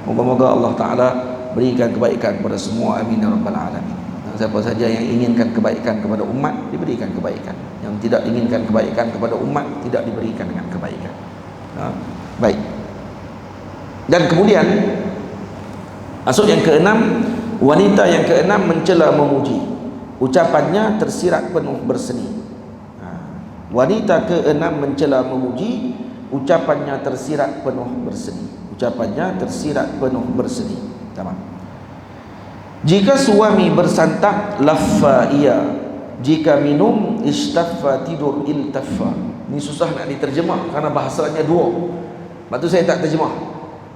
moga-moga Allah Taala berikan kebaikan kepada semua, amin ya rabbal alamin. Siapa saja yang inginkan kebaikan kepada umat, diberikan kebaikan. Yang tidak inginkan kebaikan kepada umat, tidak diberikan dengan kebaikan. Baik. Dan kemudian masuk yang keenam, wanita yang keenam mencela memuji. Ucapannya tersirat penuh berseni. Wanita keenam mencela memuji, ucapannya tersirat penuh berseni. Ucapannya tersirat penuh berseni. Tamam. Jika suami bersantap, laffa ia. Jika minum, istaffa, tidur, iltaffa. Ini susah nak diterjemah kerana bahasanya dua. Lepas tu saya tak terjemah.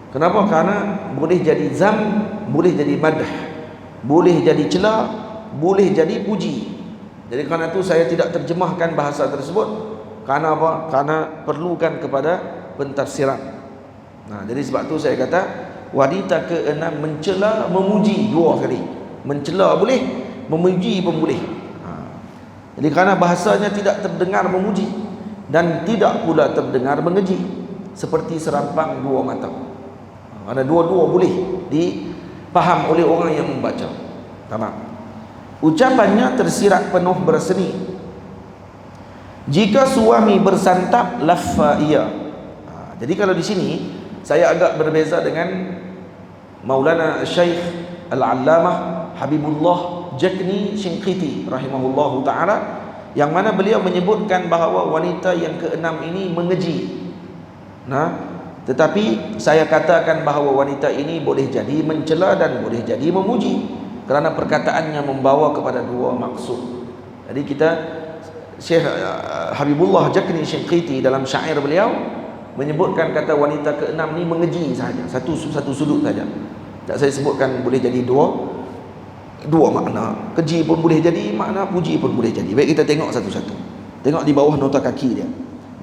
Kenapa? Kerana boleh jadi zam, boleh jadi madah, boleh jadi cela, boleh jadi puji. Jadi kerana itu saya tidak terjemahkan bahasa tersebut. Kerana apa? Kerana perlukan kepada pentafsiran. Jadi sebab tu saya kata wanita keenam mencela memuji dua kali. Mencela boleh, memuji pun boleh. Jadi kerana bahasanya tidak terdengar memuji dan tidak pula terdengar mengeji, seperti serampang dua mata. Ada dua-dua boleh dipaham oleh orang yang membaca. Tamam. Ucapannya tersirat penuh berseni. Jika suami bersantap, laffa ia. Jadi kalau di sini saya agak berbeza dengan Maulana Syekh Al-Allamah Habibullah Jakni Shinqiti rahimahullahu ta'ala, yang mana beliau menyebutkan bahawa wanita yang keenam ini mengeji. Tetapi saya katakan bahawa wanita ini boleh jadi mencela dan boleh jadi memuji, kerana perkataannya membawa kepada dua maksud. Jadi kita Syekh Habibullah Jakni Shinqiti dalam syair beliau menyebutkan kata wanita keenam ni mengeji sahaja, satu sudut saja. Tak saya sebutkan boleh jadi dua makna. Keji pun boleh jadi makna, puji pun boleh jadi. Baik, kita tengok satu-satu. Tengok di bawah nota kaki dia.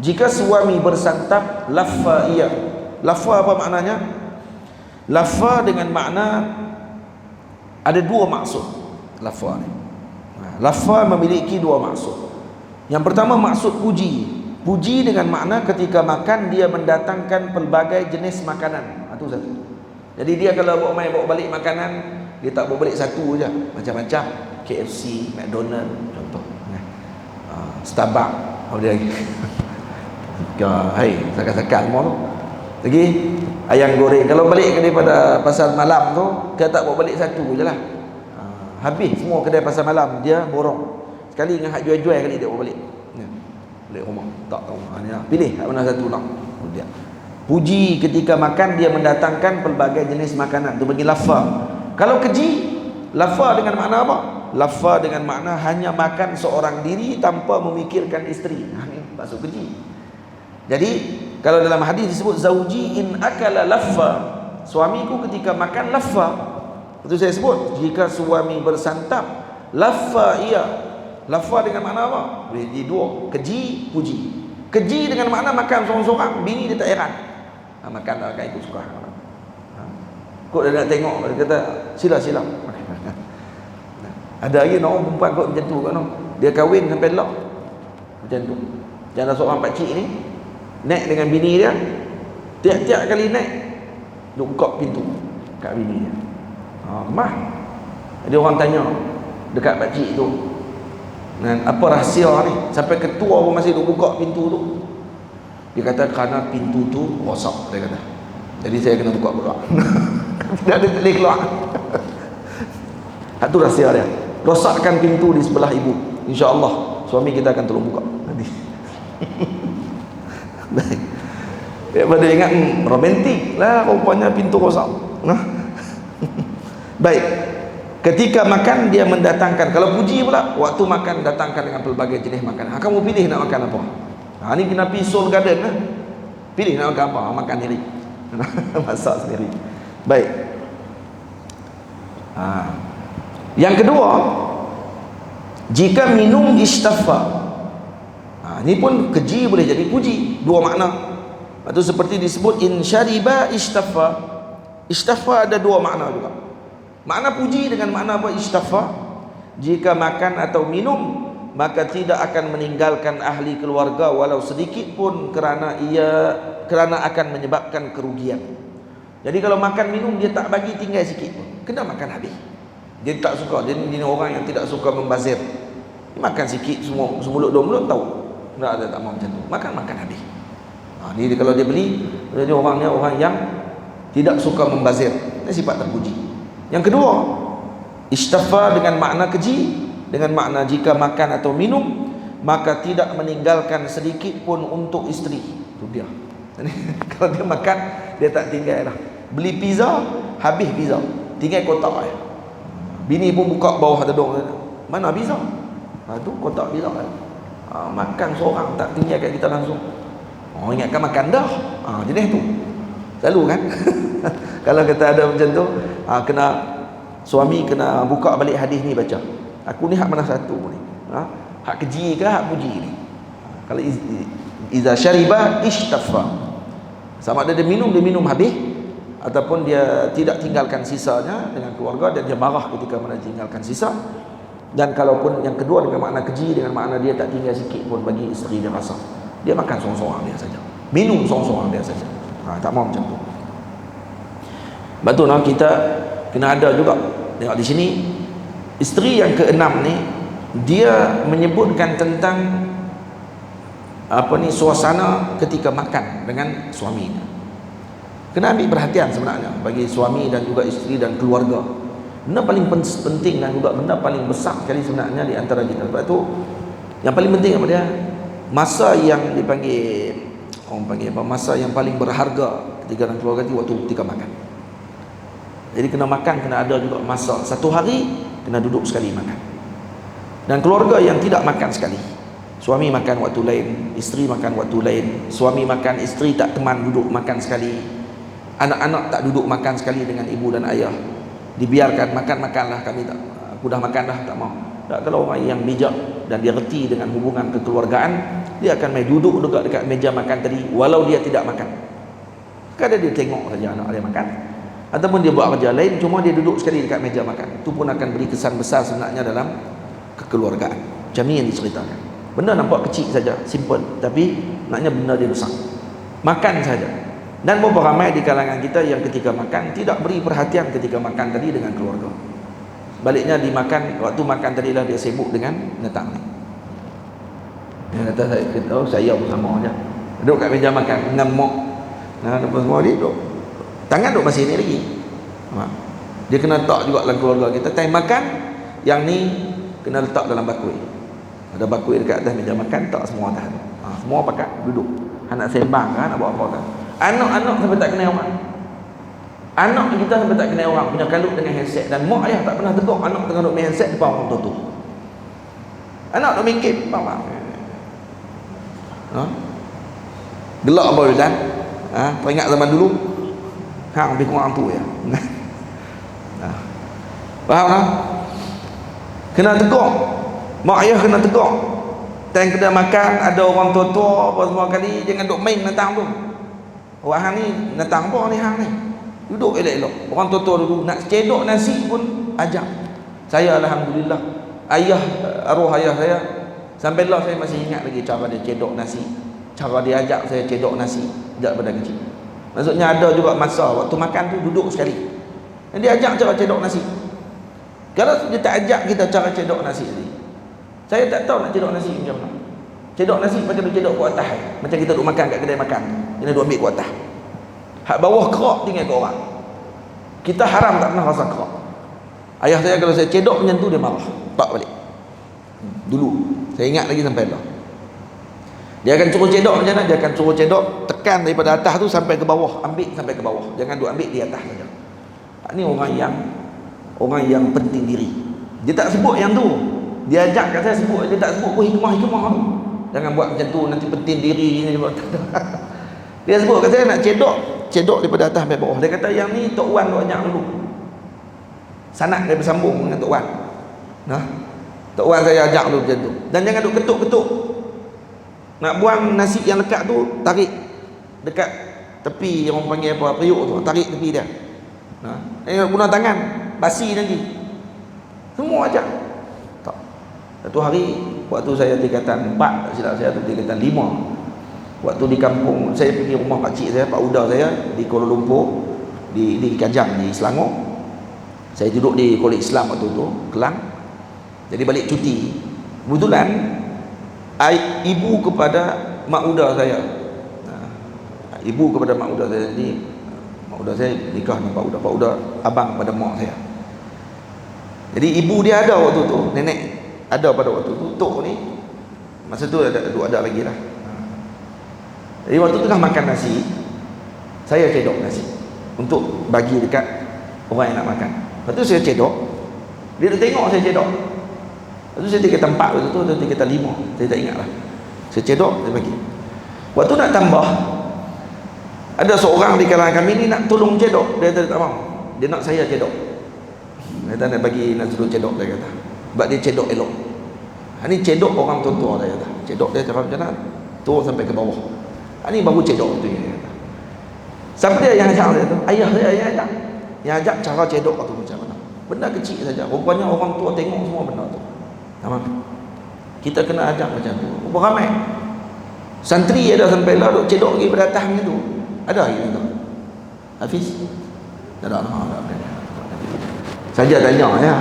Jika suami bersantap, laffa ia. Laffa apa maknanya? Laffa dengan makna ada dua maksud. Laffa ni. Laffa memiliki dua maksud. Yang pertama maksud puji. Puji dengan makna ketika makan dia mendatangkan pelbagai jenis makanan. Itu satu. Jadi dia kalau bawa balik makanan, dia tak bawa balik satu je, macam-macam. KFC, McDonald contoh. Starbucks. Oh dia lagi. Hai, sakal-sakal semua tu. Lagi ayam goreng. Kalau balik daripada pasar malam tu, dia tak bawa balik satu je lah. Habis semua kedai pasar malam dia borong. Sekali dengan hak jual-jual kali dia bawa balik. Balik rumah tak tahu pilih hak mana satu nak. Dia puji ketika makan dia mendatangkan pelbagai jenis makanan, tu bagi lafaz. Kalau keji, lafaz dengan makna apa? Lafaz dengan makna hanya makan seorang diri tanpa memikirkan isteri. Ini maksud keji. Jadi kalau dalam hadis disebut zauji in akala laffa, suamiku ketika makan laffa. Itu saya sebut jika suami bersantap, laffa ia. Lafaz dengan makna apa? Boleh jadi dua, keji, puji. Keji dengan makna makan seorang-seorang, bini dia tak heran. Makan tak akan ikut suka. Kok dia nak tengok, dia kata sila-sila. Ada lagi orang perempuan kot macam tu kan. Dia kahwin sampai lock. Macam tu. Jangan seorang pakcik ni naik dengan bini dia, tiap-tiap kali naik dia buka pintu kat bini dia. Mah. Ada orang tanya dekat pakcik tu, dan apa rahsia ni sampai ketua pun masih duk buka pintu tu? Dia kata kerana pintu tu rosak, dia kata. Jadi saya kena buka pula. Tidak ada boleh keluar. Itu rahsia dia. Rosakkan pintu di sebelah ibu. InsyaAllah suami kita akan tolong buka nanti. Baik. Daripada ingat romantik lah rupanya pintu rosak. Baik. Ketika makan dia mendatangkan, kalau puji pula waktu makan datangkan dengan pelbagai jenis makanan. Kamu pilih nak makan apa? Ni kena pergi Soul Garden lah. Pilih nak makan apa? Makan sendiri. Masak sendiri. Baik. Yang kedua, jika minum istaffa, ini pun keji boleh jadi puji, dua makna. Itu seperti disebut in syariba istaffa. Istaffa ada dua makna juga. Makna puji dengan makna apa? Istaffa, jika makan atau minum maka tidak akan meninggalkan ahli keluarga walau sedikit pun, kerana akan menyebabkan kerugian. Jadi kalau makan minum dia tak bagi tinggal sikit pun, kena makan habis. Dia tak suka, dia orang yang tidak suka membazir. Makan sikit semua semulut dua mulut tahu. Tak ada, tak mau macam tu. Makan habis. Ni kalau dia beli, dia orangnya orang yang tidak suka membazir. Ini sifat terpuji. Yang kedua, istaffa dengan makna keji, dengan makna jika makan atau minum maka tidak meninggalkan sedikit pun untuk isteri. Itu dia. Kalau dia makan, dia tak tinggal dah. Beli pizza, habis pizza, tinggal kotak aja. Bini pun buka bawah tedung, mana pizza? Tu kotak pizza. Makan seorang, tak tinggal kat kita langsung. Ingatkan makan dah. Jenis tu selalu kan. Kalau kita ada macam tu, suami kena buka balik hadis ni, baca, aku ni hak mana satu ni, hak keji ke hak puji ni. Kalau iza syariba ishtaffa, sama ada dia minum habis, ataupun dia tidak tinggalkan sisanya dengan keluarga dan dia marah ketika mana tinggalkan sisa. Dan kalaupun yang kedua dengan makna keji, dengan makna dia tak tinggal sikit pun bagi isteri dia rasa, dia makan sorang-sorang dia saja, minum sorang-sorang dia saja. Tak mau macam tu. Betul, kita kena ada juga. Tengok di sini, isteri yang keenam ni, dia menyebutkan tentang suasana ketika makan dengan suaminya. Kena ambil perhatian sebenarnya bagi suami dan juga isteri dan keluarga. Benda paling penting dan juga benda paling besar sekali sebenarnya di antara kita. Sebab tu yang paling penting apa dia? Masa yang dipanggil, orang panggil apa? Masa yang paling berharga ketika dalam keluarga itu waktu ketika makan. Jadi kena makan, kena ada juga masa. Satu hari kena duduk sekali makan. Dan keluarga yang tidak makan sekali, suami makan waktu lain, isteri makan waktu lain, suami makan, isteri tak teman duduk makan sekali, anak-anak tak duduk makan sekali dengan ibu dan ayah, dibiarkan makanlah, kami tak, aku dah makan dah, tak mau. Tak, kalau orang yang bijak dan dia reti dengan hubungan kekeluargaan, dia akan main duduk dekat meja makan tadi walau dia tidak makan. Kadang dia tengok saja anak dia makan, ataupun dia buat kerja lain, cuma dia duduk sekali dekat meja makan. Itu pun akan beri kesan besar sebenarnya dalam kekeluargaan. Macam ni yang diceritakan. Benda nampak kecil saja, simple, tapi naknya benda dia besar. Makan saja. Dan beberapa ramai di kalangan kita yang ketika makan tidak beri perhatian ketika makan tadi dengan keluarga. Baliknya dimakan, waktu makan tadilah dia sibuk dengan netang ni. Dia kata, saya pun sama aja. Duduk kat meja makan dengan mok. Lepas semua dia duduk, tangan duduk masih ni lagi. Dia kena letak juga dalam keluarga kita. Time makan, yang ni kena letak dalam bakul. Ada bakul dekat atas meja makan, tak semua atas. Semua pakat duduk. Anak sembang kan, nak buat apa kan. Anak-anak sampai tak kenal orang. Anak kita sampai tak kenal orang, punya kalut dengan handset. Dan mak ayah tak pernah tegur anak tengah duduk main handset depan orang tua tu. Anak duduk main game, faham? Gelak apa Ustaz? Teringat zaman dulu, hang lebih kurang tu ya. Faham tak? Kena tegur, mak ayah kena tegur. Time kedai makan ada orang tua-tua apa semua kali, jangan duk main netang tu. Orang hang ni netang apa ni hang ni? Duduk elok-elok. Orang tua-tua dulu nak cedok nasi pun ajak. Saya alhamdulillah, arwah ayah saya sampai lah saya masih ingat lagi cara dia cedok nasi, cara dia ajak saya cedok nasi sejak pada kecil. Maksudnya ada juga masa waktu makan tu duduk sekali, dan dia ajak cara cedok nasi. Kalau dia tak ajak kita cara cedok nasi tadi, saya tak tahu nak cedok nasi macam mana. Cedok nasi macam cedok ke atas, macam kita duduk makan kat kedai makan, kena duduk ambil ke atas. Hak bawah kerak tinggal ke orang. Kita haram tak pernah rasa kerak. Ayah saya kalau saya cedok macam tu dia marah, tak balik. Dulu saya ingat lagi sampai lah. Dia akan suruh cedok macam mana? Dia akan suruh cedok, tekan daripada atas tu sampai ke bawah, ambil sampai ke bawah. Jangan duk ambil di atas saja. Ini orang yang penting diri. Dia tak sebut yang tu. Dia ajak kat saya sebut, dia tak sebut pun hikmah-hikmah tu. Jangan buat macam tu, nanti penting diri ni. Dia sebut kat saya nak cedok daripada atas sampai bawah. Dia kata yang ni Tok Wan duk ajak dulu. Sanak dia bersambung dengan Tok Wan. Nah, tok orang saya ajak dulu macam tu. Dan jangan duk ketuk-ketuk. Nak buang nasi yang lekat tu, tarik dekat tepi, yang orang panggil apa, periuk tu, tarik tepi dia. Nah, guna tangan, basi nanti. Semua ajak. Tak. Satu hari waktu saya tingkatan 4, tak silap saya, atau tingkatan 5. Waktu di kampung, saya pergi rumah pakcik saya, Pak Uda saya di Kuala Lumpur, di Kajang, di Selangor. Saya duduk di Kolej Islam waktu tu, Kelang. Jadi balik cuti. Kebetulan ibu kepada mak Uda saya. Ibu kepada mak Uda saya ni, mak Uda saya nikah dengan Pak Uda. Pak Uda abang pada mak saya. Jadi ibu dia ada waktu tu, nenek ada pada waktu tu. Tok ni masa tu ada lagi lah. Jadi waktu tengah makan nasi, saya cedok nasi untuk bagi dekat orang yang nak makan. Lepas tu saya cedok, dia tengok saya cedok. Lepas tu saya tingkatan 4 waktu tu, atau tingkatan 5, saya tak ingat lah. Saya cedok, saya bagi. Waktu nak tambah, ada seorang di kalangan kami ni nak tolong cedok. Dia tak mau, dia nak saya cedok. Dia tak nak bagi, nak suruh cedok, dia kata. Sebab dia cedok elok. Ini cedok orang tua-tua, dia kata. Cedok dia cara macam mana? Turun sampai ke bawah. Ini baru cedok tu, dia kata. Siapa dia yang ajak dia tu? Ayah saya yang ajak. Yang ajak cara cedok tu macam mana? Benda kecil saja. Rupanya orang tua tengok semua benda tu. Tamam. Kita kena ajak macam tu. Berapa ramai? Santri ada sampai lah duk cedok lagi pada atas macam tu. Ada lagi tu. Hafiz? Tak ada. Saja tanya ya.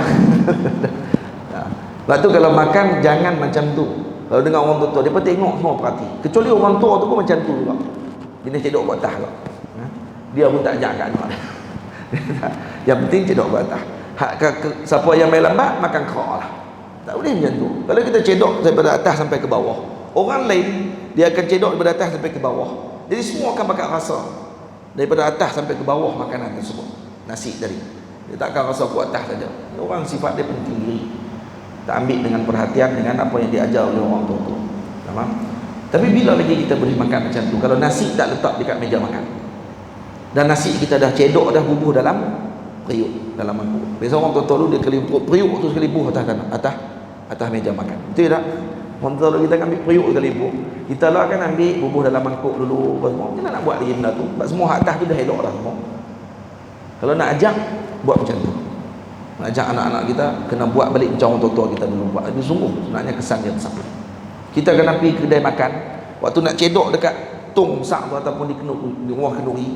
Sebab tu kalau makan jangan macam tu. Kalau dengar orang tua, dia pun tengok semua perhati. Kecuali orang tua tu pun macam tu juga. Dia cedok ke atas juga. Dia pun tak ajak kat anak dia. Yang penting cedok ke atas. Siapa yang main lambat, makan kerak lah. Tak boleh macam tu. Kalau kita cedok daripada atas sampai ke bawah, orang lain dia akan cedok daripada atas sampai ke bawah. Jadi semua akan pakai rasa daripada atas sampai ke bawah makanan tersebut. Nasi tadi, dia tak akan rasa ke atas saja. Orang sifat dia penting diri, tak ambil dengan perhatian dengan apa yang diajar oleh orang tua tu. Faham? Tapi bila lagi kita boleh makan macam tu, kalau nasi tak letak dekat meja makan, dan nasi kita dah cedok, dah bubuh dalam periuk, dalam mangkuk. Biasa orang tua-tua dulu dia kelimput periuk tu sekali buh atas meja makan. Betul tak? Orang tua dulu kita ambil periuk sekali buh. Kita lah kan ambil bubuh dalam mangkuk dulu apa semua. Kita nak buat lagi benda tu. Sebab semua atas tu dah elok dah semua. Kalau nak ajak, buat macam tu. Nak ajak anak-anak kita, kena buat balik macam orang tua-tua kita dulu buat. Itu sungguh sebenarnya kesan dia besar. Kita kena pergi kedai makan, waktu nak cedok dekat tong besar tu ataupun di rumah kenduri,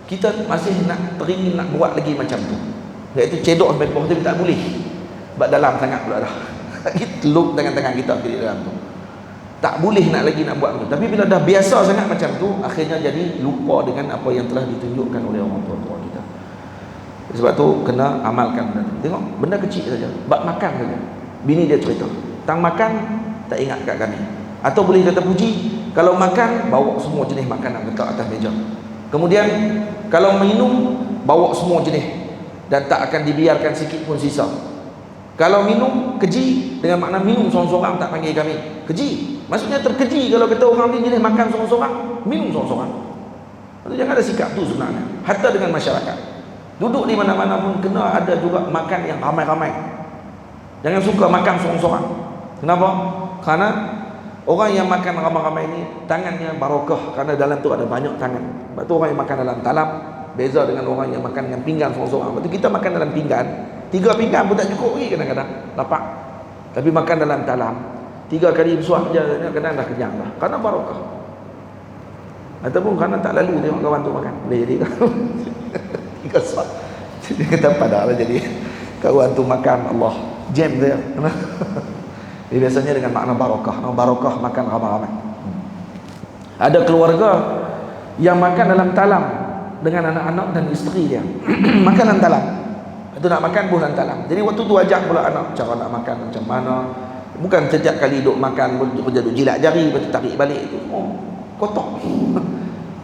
kita masih nak teringin nak buat lagi macam tu. Iaitu cedok sampai ke bawah tu tak boleh. Sebab dalam sangat pula dah. Kita luk dengan tangan kita di dalam tu. Tak boleh nak lagi nak buat tu. Tapi bila dah biasa sangat macam tu, akhirnya jadi lupa dengan apa yang telah ditunjukkan oleh orang tua-tua kita. Sebab tu kena amalkan benda tu. Tengok, benda kecil saja. Bab makan saja. Bini dia cerita, tang makan tak ingat kat kami. Atau boleh kata puji, kalau makan bawa semua jenis makanan letak atas meja. Kemudian kalau minum bawa semua jenis dan tak akan dibiarkan sikit pun sisa. Kalau minum keji, dengan makna minum seorang-seorang, tak panggil kami keji. Maksudnya terkeji kalau kata orang ni jenis makan seorang-seorang, minum seorang-seorang. Jangan ada sikap tu sebenarnya. Hatta dengan masyarakat, duduk di mana-mana pun kena ada juga makan yang ramai-ramai. Jangan suka makan seorang-seorang. Kenapa? Karena orang yang makan ramai-ramai ni tangannya barokah, karena dalam tu ada banyak tangan. Sebab tu orang yang makan dalam talam beza dengan orang yang makan dengan pinggan seorang-seorang. Sebab tu kita makan dalam pinggan, 3 pinggan pun tak cukup lagi kadang-kadang lapak. Tapi makan dalam talam 3 kali bersuap je kadang dah kenyang dah, karena barokah. Ataupun kerana tak lalu tengok kawan tu makan, boleh jadi kan. 3 suap dia kata padahal jadi kawan tu makan, Allah jam dia. Dia biasanya dengan makna barokah. Barokah makan ramai-ramai. Ada keluarga yang makan dalam talam dengan anak-anak dan isteri dia. Makan dalam talam. Itu nak makan pun dalam talam. Jadi waktu tu ajak pula anak cara nak makan macam mana. Bukan setiap kali duk makan kerja duk jilat jari lepas tu tarik balik tu. Oh, kotor.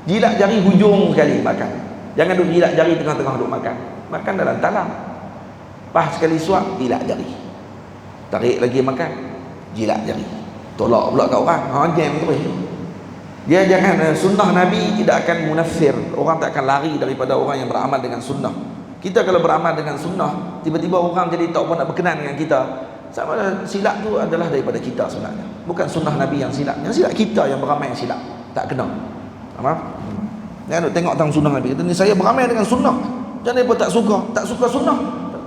Jilat jari hujung sekali makan. Jangan duk jilat jari tengah-tengah duk makan. Makan dalam talam. Pas sekali suap jilat jari. Tarik lagi makan, jilat jari. Tolak pula kat orang. Jam terus. Dia jangan, sunnah Nabi tidak akan munafir. Orang tak akan lari daripada orang yang beramal dengan sunnah. Kita kalau beramal dengan sunnah, tiba-tiba orang jadi tak apa nak berkenan dengan kita, Sama ada silap tu adalah daripada kita sebenarnya. Bukan sunnah Nabi yang silap. Yang silap kita yang beramai yang silap. Tak kena. Faham? Jangan tengok tentang sunnah Nabi. Kata ni saya beramai dengan sunnah. Jangan apa tak suka. Tak suka sunnah.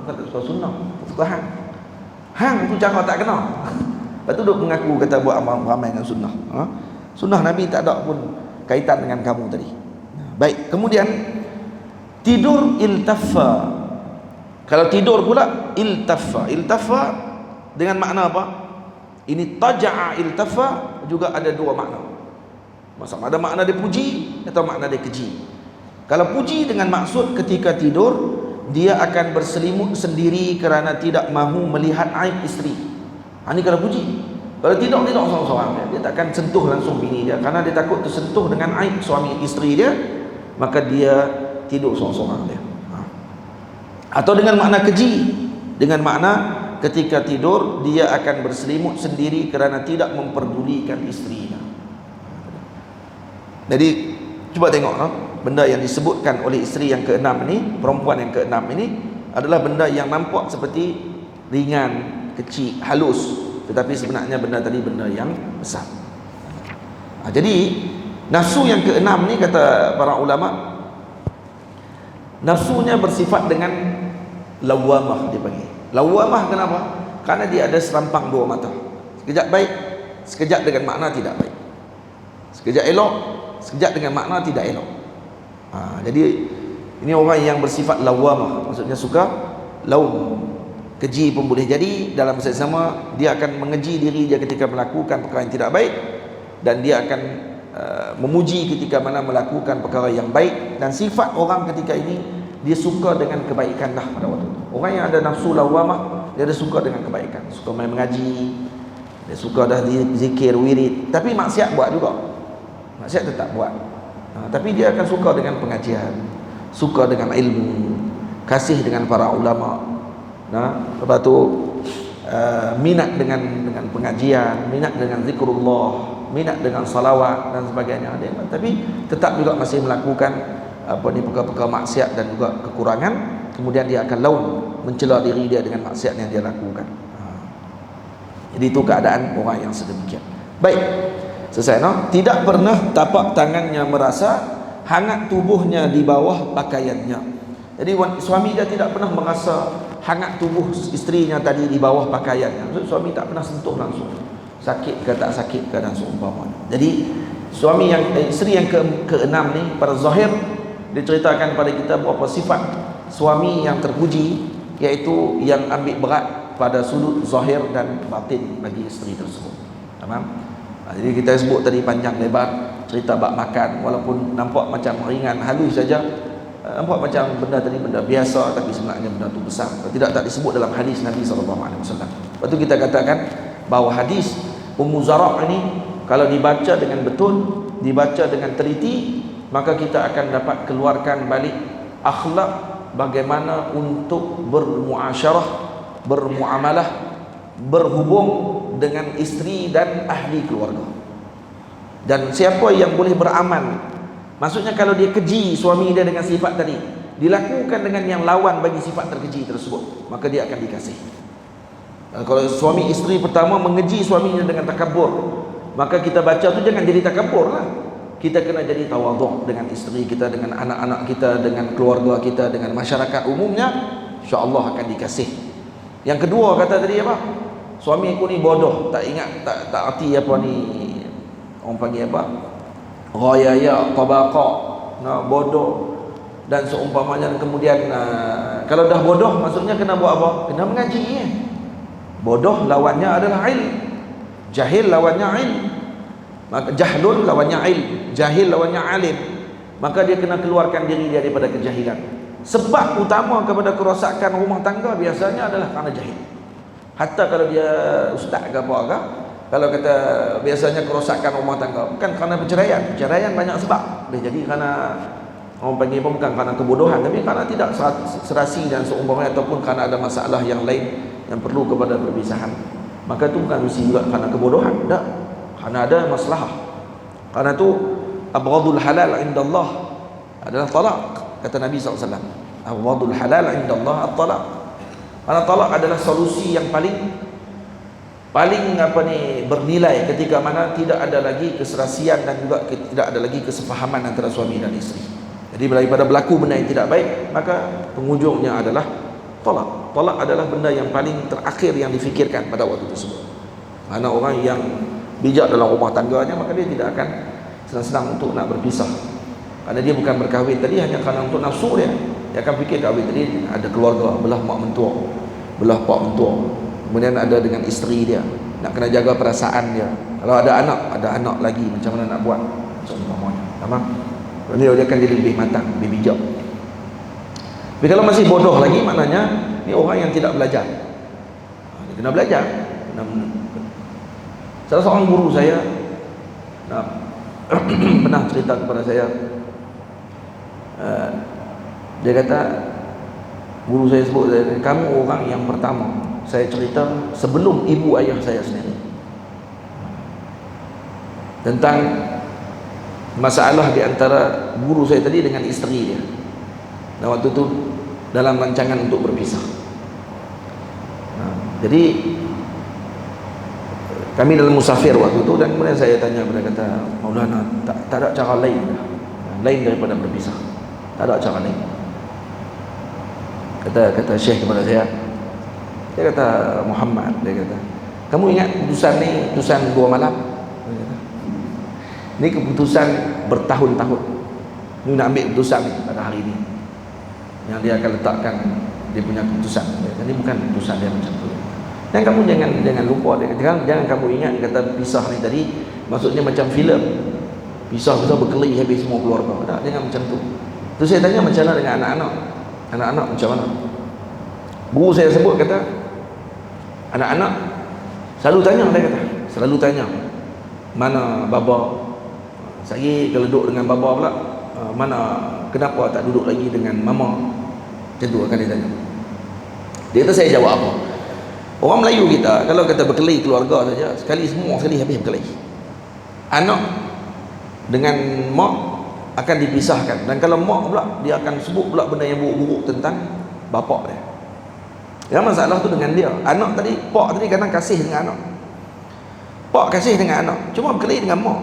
Tak suka sunnah. Tak suka hang. Hang tu cara tak kena. Lepas tu duk mengaku kata buat amal beramai dengan sunnah. Sunnah Nabi tak ada pun kaitan dengan kamu tadi. Baik, kemudian tidur iltaffa. Kalau tidur pula iltaffa. Iltaffa dengan makna apa? Ini taja'a iltaffa juga ada dua makna. Maksudnya ada makna dia puji atau makna dia keji. Kalau puji dengan maksud ketika tidur dia akan berselimut sendiri kerana tidak mahu melihat aib isteri. Ini kalau puji. Kalau tidak seorang-seorang dia takkan sentuh langsung bini dia karena dia takut tersentuh dengan aib suami isteri dia, maka dia tidur seorang-seorang dia. Atau dengan makna keji, dengan makna ketika tidur dia akan berselimut sendiri kerana tidak memperdulikan isterinya. Jadi cuba tengok benda yang disebutkan oleh isteri yang keenam ini, perempuan yang keenam ini adalah benda yang nampak seperti ringan, kecil, halus, tetapi sebenarnya benda tadi benda yang besar. Jadi nafsu yang keenam ni kata para ulama, nafsunya bersifat dengan lawamah dia panggil. Lawamah kenapa? Karena dia ada serampang dua mata. Sekejap baik, sekejap dengan makna tidak baik. Sekejap elok, sekejap dengan makna tidak elok. Jadi ini orang yang bersifat lawamah, maksudnya suka laum. Keji pun boleh jadi, dalam masa sama dia akan mengeji diri dia ketika melakukan perkara yang tidak baik, dan dia akan memuji ketika mana melakukan perkara yang baik. Dan sifat orang ketika ini dia suka dengan kebaikan dah pada waktu itu. Orang yang ada nafsu lawamah dia ada suka dengan kebaikan, suka main mengaji, dia suka dah zikir, wirid, tapi maksiat buat juga, maksiat tetap buat. Tapi dia akan suka dengan pengajian, suka dengan ilmu, kasih dengan para ulama. Lepas tu minat dengan pengajian, minat dengan zikrullah, minat dengan salawat dan sebagainya. Tapi tetap juga masih melakukan perkara-perkara maksiat dan juga kekurangan. Kemudian dia akan laun, mencela diri dia dengan maksiat yang dia lakukan. Jadi itu keadaan orang yang sedemikian. Baik, selesai Tidak pernah tapak tangannya merasa, hangat tubuhnya di bawah pakaiannya. Jadi suami dia tidak pernah merasa hangat tubuh isterinya tadi di bawah pakaiannya. Maksud suami tak pernah sentuh langsung. Sakit ke tak sakit ke dan seumpamanya. Jadi suami yang isteri yang keenam ni pada zahir diceritakan pada kita beberapa sifat suami yang terpuji, iaitu yang ambil berat pada sudut zahir dan batin bagi isteri tersebut. Faham? Jadi kita sebut tadi panjang lebar cerita bab makan, walaupun nampak macam ringan halus saja, nampak macam benda tadi benda biasa, tapi sebenarnya benda tu besar. Tidak tak disebut dalam hadis Nabi SAW. Lepas tu kita katakan bahawa hadis Ummu Zara' ini kalau dibaca dengan betul, dibaca dengan teliti, maka kita akan dapat keluarkan balik akhlak bagaimana untuk bermuasyarah, bermuamalah, berhubung dengan isteri dan ahli keluarga. Dan siapa yang boleh beramal, maksudnya kalau dia keji suami dia dengan sifat tadi, dilakukan dengan yang lawan bagi sifat terkeji tersebut, maka dia akan dikasih. Kalau suami isteri pertama mengeji suaminya dengan takabur, maka kita baca tu jangan jadi takabur lah. Kita kena jadi tawaduk dengan isteri kita, dengan anak-anak kita, dengan keluarga kita, dengan masyarakat umumnya, insya-Allah akan dikasih. Yang kedua kata tadi apa? Suami aku ni bodoh, tak ingat, tak arti apa ni, orang panggil apa? Ghayaya, tabaqa, bodoh dan seumpamanya. Kemudian kalau dah bodoh maksudnya kena buat apa? Kena mengaji. Bodoh lawannya adalah ilm, jahil lawannya ilm. Maka jahlun lawannya ilm, jahil lawannya alim. Maka dia kena keluarkan diri dia daripada kejahilan. Sebab utama kepada kerosakan rumah tangga biasanya adalah kerana jahil. Hatta kalau dia ustaz ke apa ke, kalau kata biasanya kerosakan rumah tangga bukan kerana perceraian. Perceraian banyak sebab. Boleh jadi kerana orang panggil apa, bukan kerana kebodohan, tapi kerana tidak serasi dan seumpamanya, ataupun kerana ada masalah yang lain yang perlu kepada perpisahan. Maka itu bukan mesti juga kerana kebodohan, tak. Kerana ada masalah. Kerana itu abghadul halal indallah adalah talak, kata Nabi SAW. Abghadul halal indallah at-talak. Karena talak adalah solusi yang paling paling bernilai ketika mana tidak ada lagi keserasian dan juga tidak ada lagi kesepahaman antara suami dan isteri. Jadi daripada berlaku benda yang tidak baik, maka penghujungnya adalah tolak. Tolak adalah benda yang paling terakhir yang difikirkan pada waktu tersebut. Mana orang yang bijak dalam rumah tangganya, maka dia tidak akan senang-senang untuk nak berpisah. Karena dia bukan berkahwin tadi hanya kerana untuk nafsu dia. Dia akan fikir kahwin tadi ada keluarga, belah mak mentua, belah pak mentua. Kemudian ada dengan isteri dia, nak kena jaga perasaan dia. Kalau ada anak lagi, macam mana nak buat? Semuanya, tamam. Dia akan jadi lebih matang, lebih bijak. Tapi kalau masih bodoh lagi, maknanya ni orang yang tidak belajar. Dia kena belajar. Salah seorang guru saya pernah cerita kepada saya. Dia kata, guru saya sebut, kamu orang yang pertama saya cerita sebelum ibu ayah saya sendiri tentang masalah di antara guru saya tadi dengan isteri dia. Dan waktu itu dalam rancangan untuk berpisah. Jadi kami dalam musafir waktu itu, dan kemudian saya tanya kepada, kata Maulana, tak ada cara lain daripada berpisah, tak ada cara lain. Kata Syekh kepada saya, dia kata, Muhammad, dia kata, kamu ingat keputusan ni keputusan 2 malam? Ini keputusan bertahun-tahun. Ini nak ambil keputusan ni pada hari ini, yang dia akan letakkan dia punya keputusan. Ini bukan keputusan dia macam tu. Dan kamu jangan lupa, dia kata, jangan kamu ingat, dia kata pisah ni tadi maksudnya macam filem. Pisah berkelahi habis semua keluarga. Tak, jangan macam tu. Terus saya tanya macam mana dengan anak-anak? Anak-anak macam mana? Guru saya sebut, kata anak-anak selalu tanya, dia kata selalu tanya, mana baba? Saya kalau duduk dengan baba pula, mana, kenapa tak duduk lagi dengan mama? Macam tu akan dia tanya. Dia kata, saya jawab apa? Orang Melayu kita kalau kata berkelahi keluarga saja, sekali habis berkelahi. Anak dengan mak akan dipisahkan, dan kalau mak pula dia akan sebut pula benda yang buruk-buruk tentang bapa dia. Yang masalah tu dengan dia. Anak tadi, pak tadi kadang kasih dengan anak, pak kasih dengan anak, cuma berkelahi dengan mak.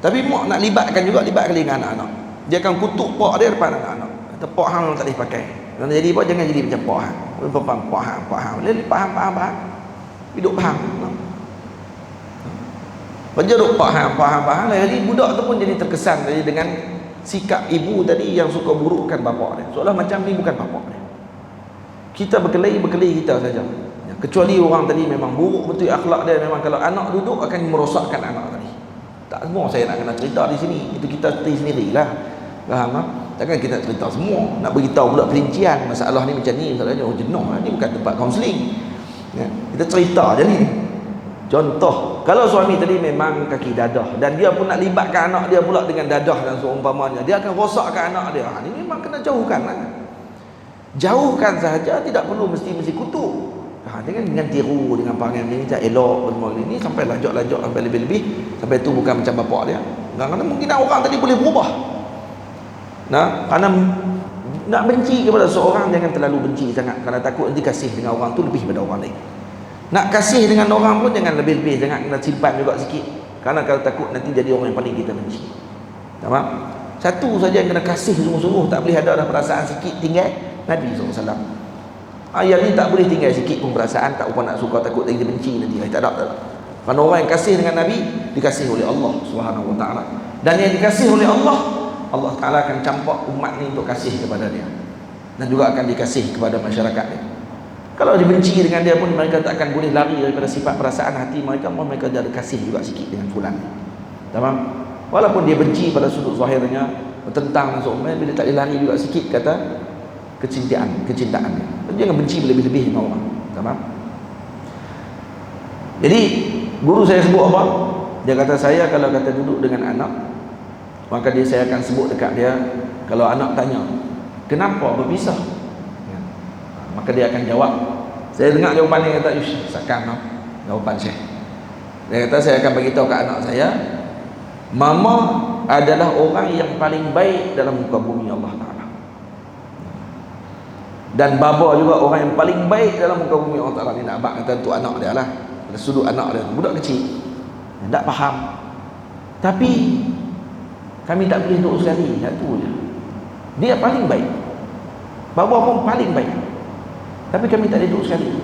Tapi mak nak libatkan dengan anak-anak. Dia akan kutuk pak dia depan anak-anak. Kata, pak hang tak boleh pakai. Dan jadi apa, jangan jadi macam pak hang. Pak hang. Dia faham. Hidup faham. Kerja duk pak hang. Jadi budak tu pun jadi terkesan jadi dengan sikap ibu tadi yang suka burukkan bapa dia. Seolah macam ni bukan bapa dia. Kita berkelahi kita saja. Kecuali orang tadi memang buruk betul akhlak dia, memang kalau anak duduk akan merosakkan anak tadi. Tak semua saya nak kena cerita di sini. Itu kita cerita sendirilah. Faham tak? Takkan kita cerita semua. Nak beritahu pula perincian masalah ni macam ni, masalahnya jenuh lah. Ni bukan tempat kaunseling. Ya, kita cerita je ni. Contoh, kalau suami tadi memang kaki dadah dan dia pun nak libatkan anak dia pula dengan dadah dan seumpamanya, dia akan rosakkan anak dia. Ini memang kena jauhkan lah. Jauhkan sahaja, tidak perlu mesti kutuk. Dengan tiru, dengan panggil ni tak elok semua ni sampai lanjut sampai lebih-lebih, sampai tu bukan macam bapak dia. Kadang-kadang mungkin orang tadi boleh berubah. Kerana nak benci kepada seorang, jangan terlalu benci sangat, kerana takut nanti kasih dengan orang tu lebih daripada orang lain. Nak kasih dengan orang pun jangan lebih-lebih, jangan kena simpan juga sikit, kerana kalau takut nanti jadi orang yang paling kita benci. Faham? Satu saja yang kena kasih sungguh-sungguh, tak boleh ada perasaan sikit tinggal. Nabi SAW, ayat ni tak boleh tinggal sikit pun perasaan, tak upah nak suka, takut lagi dia benci nanti. Tak ada. Kerana orang yang kasih dengan Nabi dikasih oleh Allah Subhanahu Wa Taala, dan yang dikasih oleh Allah Ta'ala akan campak umat ni untuk kasih kepada dia, dan juga akan dikasih kepada masyarakat dia. Kalau dibenci dengan dia pun, mereka tak akan boleh lari daripada sifat perasaan hati mereka. Mereka ada kasih juga sikit dengan fulan. Tamam? Walaupun dia benci pada sudut zahirnya, bertentang dan sebagainya, bila tak boleh lari juga sikit kata kecintaan dia. Jangan benci lebih-lebih dengan orang. Tamam? Jadi guru saya sebut apa? Dia kata, saya kalau kata duduk dengan anak, maka saya akan sebut dekat dia, kalau anak tanya kenapa berpisah, maka dia akan jawab. Saya dengar jawapan dia, kata, sakkan jawapan saya. Dia kata, saya akan beritahu ke anak saya, mama adalah orang yang paling baik dalam muka bumi Allah Ta'ala, dan baba juga orang yang paling baik dalam muka bumi Allah Ta'ala. Ni nak abang kata untuk anak dia lah. pada sudut anak dia, budak kecil tak faham. Tapi kami tak boleh duduk sekali, satu je. Dia paling baik, bapa pun paling baik, tapi kami tak boleh duduk sekali.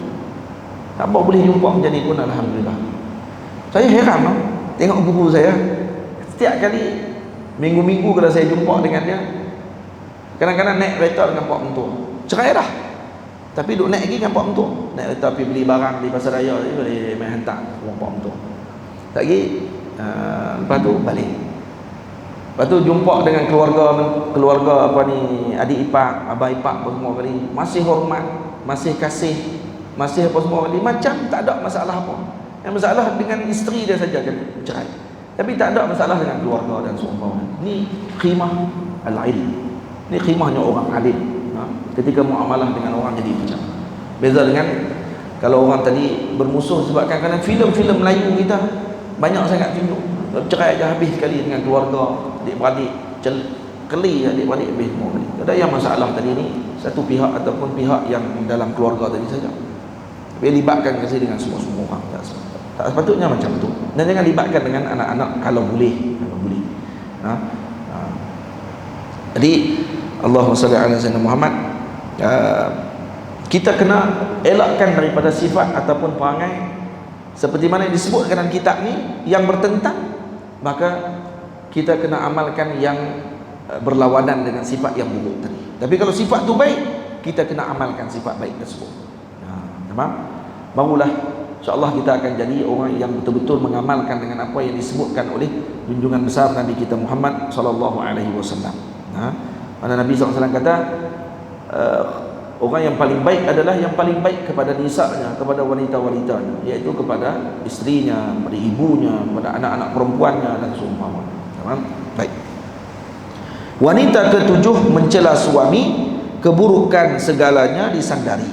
Tak apa, boleh jumpa macam ni pun alhamdulillah. Saya heran lah tengok guru saya. Setiap kali minggu-minggu kalau saya jumpa dengan dia, kadang-kadang naik kereta dengan Pak Mentua, cerai dah, tapi duduk naik lagi dengan Pak Mentua. Naik kereta pergi beli barang di pasar raya, boleh main hantar orang Pak Mentua. Tak lagi, lepas tu balik. Lepas tu jumpa dengan keluarga apa ni, adik ipar, abang ipar apa semua kali, masih hormat, masih kasih, masih apa semua kali, macam tak ada masalah apa. Yang masalah dengan isteri dia saja kan cerai, tapi tak ada masalah dengan keluarga dan seumpamanya. Ni khimah al-ilm. Ni khimahnya orang alim. Ketika muamalah dengan orang jadi macam. Beza dengan kalau orang tadi bermusuh sebabkan kerana filem-filem Melayu kita banyak sangat tunjuk cerai aja habis sekali dengan keluarga, adik-beradik keli adik-beradik habis semua kali. Ada yang masalah tadi ni satu pihak ataupun pihak yang dalam keluarga tadi saja. Dia libatkan kasi dengan semua orang. Tak sepatutnya macam tu. Dan jangan libatkan dengan anak-anak kalau boleh. Jadi Allahumma salli ala sayyidina Muhammad. Kita kena elakkan daripada sifat ataupun perangai seperti mana yang disebutkan dalam kitab ni yang bertentang, maka kita kena amalkan yang berlawanan dengan sifat yang buruk tadi. Tapi kalau sifat tu baik, kita kena amalkan sifat baik tersebut. Barulah insya-Allah kita akan jadi orang yang betul-betul mengamalkan dengan apa yang disebutkan oleh junjungan besar Nabi kita Muhammad sallallahu alaihi wasallam. Mana Nabi sallallahu alaihi wasallam kata, orang yang paling baik adalah yang paling baik kepada nisanya, kepada wanita-wanitanya, iaitu kepada isterinya, kepada ibunya, kepada anak-anak perempuannya dan seumpamanya. Baik. Wanita ketujuh mencela suami, keburukan segalanya disandari.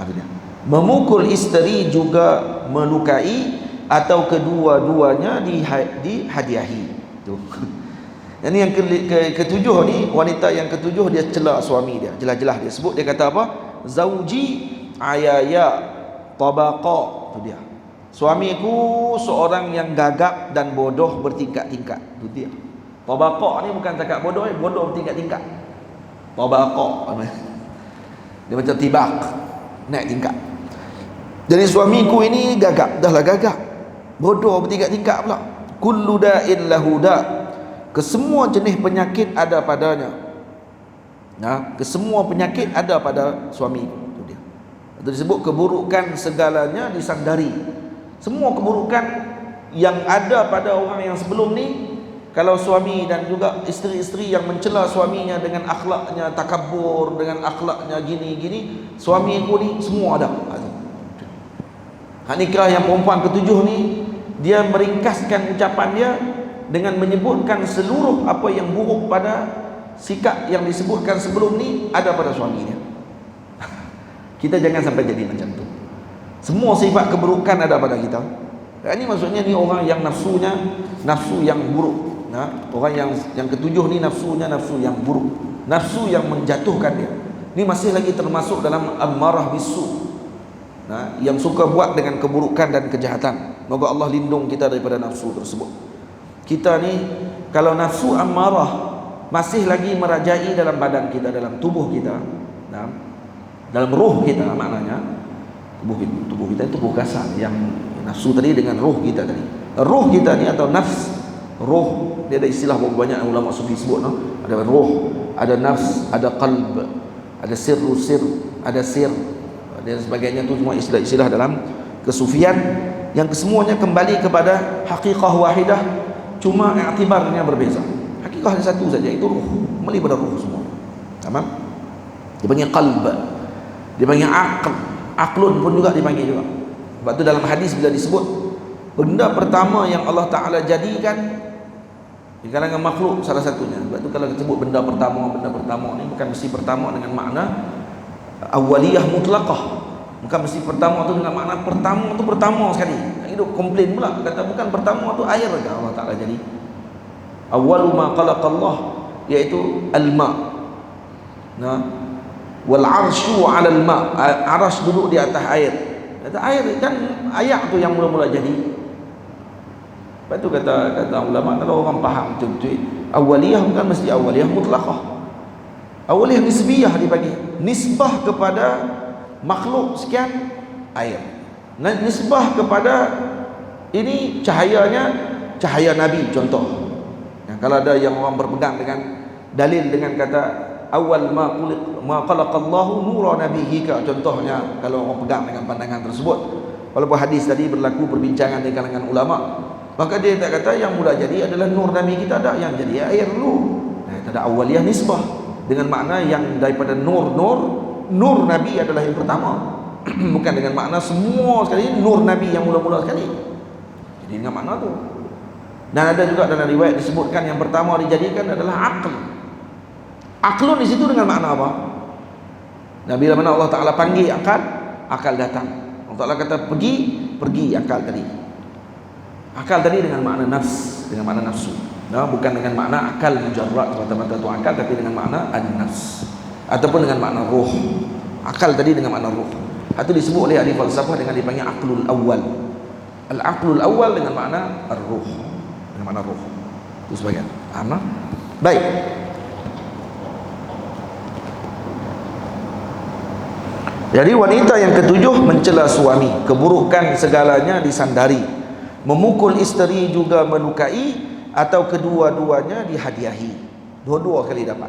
Itu dia. Memukul isteri juga melukai atau kedua-duanya dihadiahi. Tu. Yang yang ketujuh ni, wanita yang ketujuh dia cela suami dia. Jelas-jelas dia sebut, dia kata apa? Zauji ayaya tabaqa. Tu dia. Suamiku seorang yang gagap dan bodoh bertingkat-tingkat. Tu dia. Tabaqa ni bukan cakap bodoh, bodoh bertingkat-tingkat. Tabaqa. Dia macam tibak, naik tingkat. Jadi suamiku ini gagap, dahlah gagap, bodoh bertingkat-tingkat pula. Kullu da'in lahu da', kesemua jenis penyakit ada padanya. Kesemua penyakit ada pada suami itu dia. Itu disebut keburukan segalanya disandari. Semua keburukan yang ada pada orang yang sebelum ni, kalau suami dan juga isteri-isteri yang mencela suaminya dengan akhlaknya takabur, dengan akhlaknya gini-gini, suamiku ni semua ada. Hak nikah yang perempuan ketujuh ni, dia meringkaskan ucapan dia dengan menyebutkan seluruh apa yang buruk pada sikap yang disebutkan sebelum ni ada pada suami dia. Kita jangan sampai jadi macam tu. Semua sifat keburukan ada pada kita. Ini maksudnya ni orang yang nafsunya nafsu yang buruk. Orang yang ketujuh ni nafsunya nafsu yang buruk, nafsu yang menjatuhkan dia. Ini masih lagi termasuk dalam ammarah bisu. Yang suka buat dengan keburukan dan kejahatan. Moga Allah lindung kita daripada nafsu tersebut. Kita ni kalau nafsu ammarah masih lagi merajai dalam badan kita, dalam tubuh kita, dalam ruh kita, maknanya tubuh kita itu tubuh kasar, yang nafsu tadi dengan ruh kita tadi. Ruh kita ni atau nafs, ruh dia ada istilah banyak ulama sufi sebut, ada ruh, ada nafs, ada qalb, ada sir, ada sir dan sebagainya. Itu semua istilah-istilah dalam kesufian yang kesemuanya kembali kepada hakikah wahidah, cuma iktibarnya berbeza. Hakikah hanya satu saja, itu ruh, kembali pada ruh semua. Tamam? Dia panggil qalb, dia panggil aql, aqlun pun juga dipanggil juga. Sebab tu dalam hadis bila disebut benda pertama yang Allah Ta'ala jadikan di kalangan makhluk, salah satunya. Sebab tu kalau kita sebut benda pertama ni bukan mesti pertama dengan makna awaliyah mutlaqah, bukan mesti pertama tu dengan makna pertama tu pertama sekali. Itu komplain pula, kata bukan pertama tu air saja Allah Ta'ala jadi. Awwalu ma khalaqallah, iaitu al-ma. Wal arsyu 'ala al-ma, arsy duduk di atas air. Kata air kan ayak tu yang mula-mula jadi. Lepas tu kata ulama, kalau orang faham betul-betul, awaliyah bukan mesti awaliyah mutlaqah. Awaliyah nisbiyah dibagi. Nisbah kepada makhluk sekian air. Nisbah kepada ini cahayanya cahaya Nabi contoh. Kalau ada yang orang berpegang dengan dalil dengan kata awal ma khalaqallahu nura nabihi, contohnya kalau orang pegang dengan pandangan tersebut, walaupun hadis tadi berlaku perbincangan di kalangan ulama, maka dia tak kata yang mula jadi adalah nur Nabi kita, ada yang jadi air dulu. Tak ada awaliyah nisbah dengan makna yang daripada nur Nabi adalah yang pertama. Bukan dengan makna semua sekali nur Nabi yang mula-mula sekali. Jadi dengan makna tu. Dan ada juga dalam riwayat disebutkan yang pertama dijadikan adalah aql. Aqlun di situ dengan makna apa? Dan bila mana Allah Ta'ala panggil akal datang. Allah Ta'ala kata pergi akal tadi. Akal tadi dengan makna nafs, dengan makna nafsu. Nah, bukan dengan makna akal mujarrad semata-mata tu akal, tapi dengan makna an-nafs ataupun dengan makna ruh. Akal tadi dengan makna ruh. Itu disebut oleh ahli falsafah dengan dipanggil aqlul awal. Al-aqlul awal dengan makna ar-ruh, dengan makna ruh. Itu sebagian. Faham? Baik. Jadi wanita yang ketujuh mencela suami, keburukan segalanya disandari, memukul isteri juga melukai, atau kedua-duanya dihadiahi. Dua-dua kali dapat.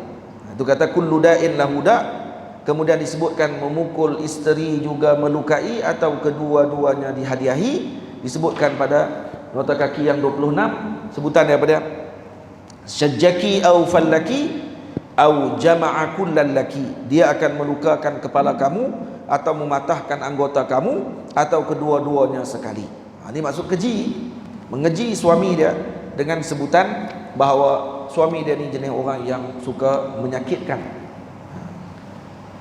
Itu kata kullu da'in lahu da'. Kemudian disebutkan memukul isteri juga melukai atau kedua-duanya dihadiahi. Disebutkan pada nota kaki yang 26, sebutan daripada syajjaki au fallaki au jama'a kullal laki. Dia akan melukakan kepala kamu atau mematahkan anggota kamu atau kedua-duanya sekali. Ini maksud keji, mengeji suami dia dengan sebutan bahawa suami dia ni jenis orang yang suka menyakitkan.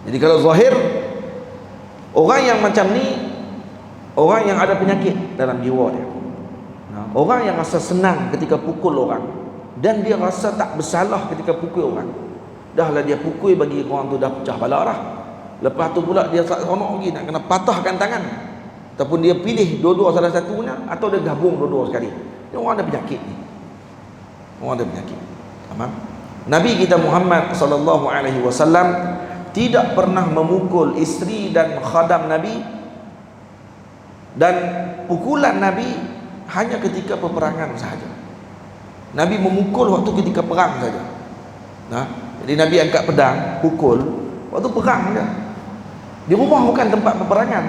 Jadi kalau zahir, orang yang macam ni orang yang ada penyakit dalam jiwa dia. Orang yang rasa senang ketika pukul orang, dan dia rasa tak bersalah ketika pukul orang. Dahlah dia pukul bagi orang tu dah pecah bala dah. Lepas tu pula dia tak seronok lagi nak kena patahkan tangan. Ataupun dia pilih dua-dua salah satunya, atau dia gabung dua-dua sekali. Dia orang ada penyakit ni. Orang ada penyakit. Faham? Nabi kita Muhammad sallallahu alaihi wasallam tidak pernah memukul isteri dan khadam Nabi, dan pukulan Nabi hanya ketika peperangan sahaja. Nabi memukul waktu ketika perang saja. Jadi Nabi angkat pedang pukul waktu perang saja. Di rumah bukan tempat peperangan.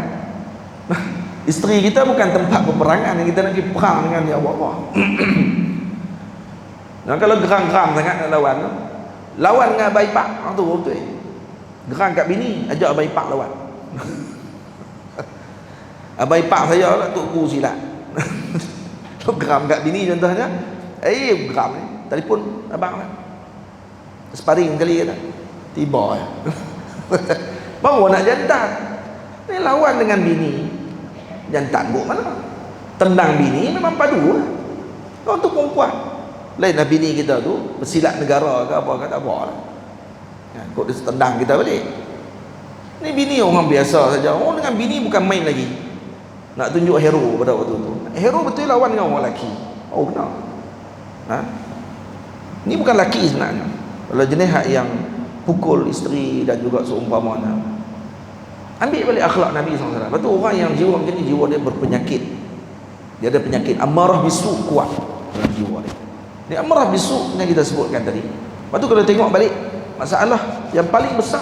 Isteri kita bukan tempat peperangan yang kita nak pergi perang dengan dia Allah. Kalau geram-geram sangat nak lawan dengan Abang Pak, tu betul. Gerang kat bini, ajak Abang Pak lawan. Abang Pak saya lah Tok Guru silat. Geram kat bini contohnya, geram ni, telefon abang lah, sparring kali kata, tiba ya. Baru nak jantan ni lawan dengan bini, jantan buat mana, tendang bini memang padu lah. Kau tu perempuan lain lah, bini kita tu bersilat negara ke apa ke tak apa lah, kau dia tendang kita balik. Ni bini orang biasa saja. Orang dengan bini bukan main lagi, nak tunjuk hero pada waktu tu. Hero betul lawan dengan orang lelaki. Oh kenal. Ni bukan lelaki sebenarnya. Kalau jenis hak yang pukul isteri dan juga seumpamanya. Ambil balik akhlak Nabi SAW. Lepas tu orang yang jiwa macam ni, jiwa dia berpenyakit. Dia ada penyakit amarah bisu kuat dalam jiwa dia. Ni amarah bisu yang kita sebutkan tadi. Lepas tu kalau tengok balik, masalah yang paling besar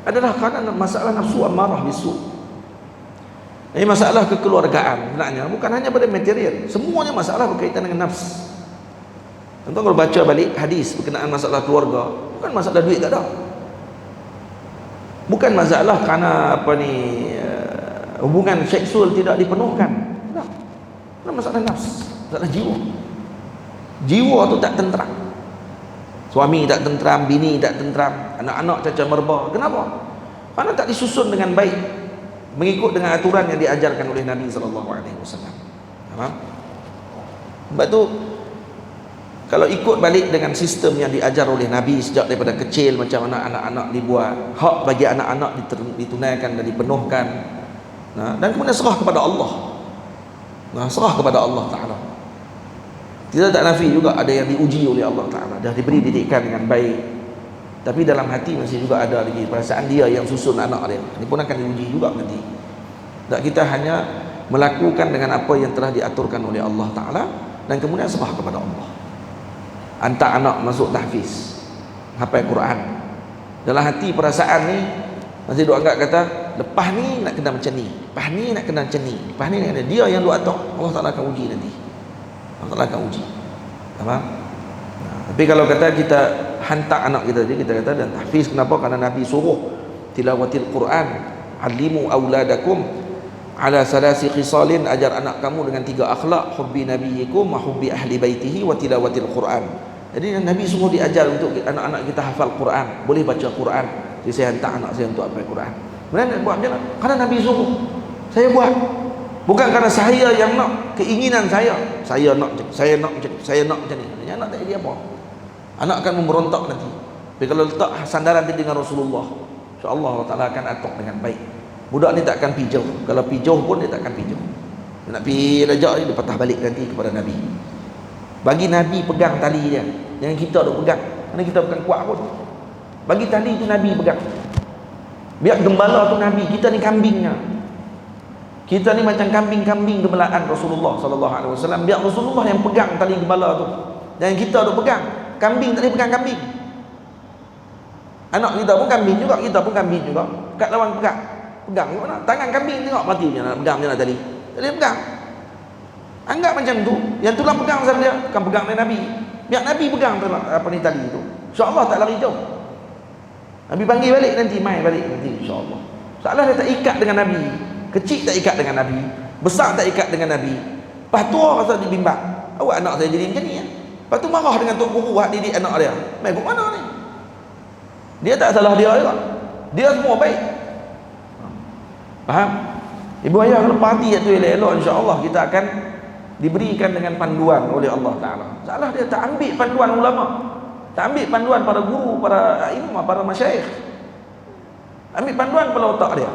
adalah kerana masalah nafsu amarah bisu. Ini masalah kekeluargaan sebenarnya, bukan hanya pada material, semuanya masalah berkaitan dengan nafs. Contoh kalau baca balik hadis berkenaan masalah keluarga, bukan masalah duit tak ada, bukan masalah kerana hubungan seksual tidak dipenuhkan, tak. Itu masalah nafs, masalah jiwa. Jiwa tu tak tentram, suami tak tentram, bini tak tentram, anak-anak cacat merba. Kenapa? Kerana tak disusun dengan baik, mengikut dengan aturan yang diajarkan oleh Nabi SAW. Faham? Sebab tu kalau ikut balik dengan sistem yang diajar oleh Nabi sejak daripada kecil, macam mana anak-anak dibuat, hak bagi anak-anak ditunaikan dan dipenuhkan, Dan kemudian serah kepada Allah. Serah kepada Allah Ta'ala. Kita tak nafi juga ada yang diuji oleh Allah Ta'ala, dah diberi didikan dengan baik, tapi dalam hati masih juga ada lagi perasaan dia yang susun anak dia. Ini pun akan diuji juga nanti. Tak, kita hanya melakukan dengan apa yang telah diaturkan oleh Allah Ta'ala, dan kemudian serah kepada Allah. Hantar anak masuk tahfiz, hafal Quran. Dalam hati perasaan ni masih duk anggap kata, lepas ni nak kena macam ni, lepas ni nak kena macam ni, lepas ni nak kena. Dia yang duk atur, Allah Ta'ala akan uji nanti. Allah Ta'ala akan uji. Faham? Tapi kalau kata kita hantar anak kita je, kita kata dan tahfiz, kenapa? Kerana Nabi suruh tilawatil Quran, alimu auladakum ala salasi khisalin, ajar anak kamu dengan 3 akhlak, hubbi nabiyikum wa hubbi ahli baitihi wa tilawatil Quran. Jadi Nabi suruh diajar untuk anak-anak kita hafal Quran, boleh baca Quran. Jadi saya hantar anak saya untuk hafal Quran. Kemudian nak buat macam mana? Kerana Nabi suruh, saya buat. Bukan kerana saya yang nak, keinginan saya nak macam ni, saya nak macam ni, saya nak macam ni. Anak tak jadi apa? Anak akan memberontak nanti. Tapi kalau letak sandaran dengan Rasulullah, insya-Allah Allah Ta'ala akan atur dengan baik. Budak ni tak akan pijau. Kalau pijau pun dia tak akan pijau. Dia nak pergi rajak dia patah balik nanti kepada Nabi. Bagi Nabi pegang tali dia, jangan kita duk pegang. Kerana kita bukan kuat pun. Bagi tali tu Nabi pegang. Biar gembala tu Nabi, kita ni kambingnya. Kita ni macam kambing-kambing gembalaan Rasulullah sallallahu alaihi wasallam. Biar Rasulullah yang pegang tali gembala tu. Jangan kita duk pegang. Kambing tak boleh pegang kambing. Anak kita pun kambing juga, kita pun kambing juga. Kat lawan pegang. Pegang ke mana? Tangan kambing tengok mati macam mana nak pegang macam mana tali. Tak boleh pegang. Anggap macam tu, yang tulang pegang sama dia, bukan pegang dengan Nabi. Biar Nabi pegang apa ni tali tu. Insya-Allah tak lari jauh. Nabi panggil balik nanti, mai balik nanti insya-Allah. Soalan dia tak ikat dengan Nabi. Kecil tak ikat dengan Nabi, besar tak ikat dengan Nabi. Lepas tu orang rasa dibimbang, awak anak saya jadi macam ni ya? Lepas tu marah dengan tok guru hak didik anak dia. Mai kok mana ni? Dia tak salah dia juga. Dia semua baik. Faham? Ibu ayah kalau parti itu elok-elok, insya-Allah kita akan diberikan dengan panduan oleh Allah Ta'ala. Salah dia tak ambil panduan ulama, tak ambil panduan para guru, para imam, para masyayikh. Ambil panduan pada otak dia.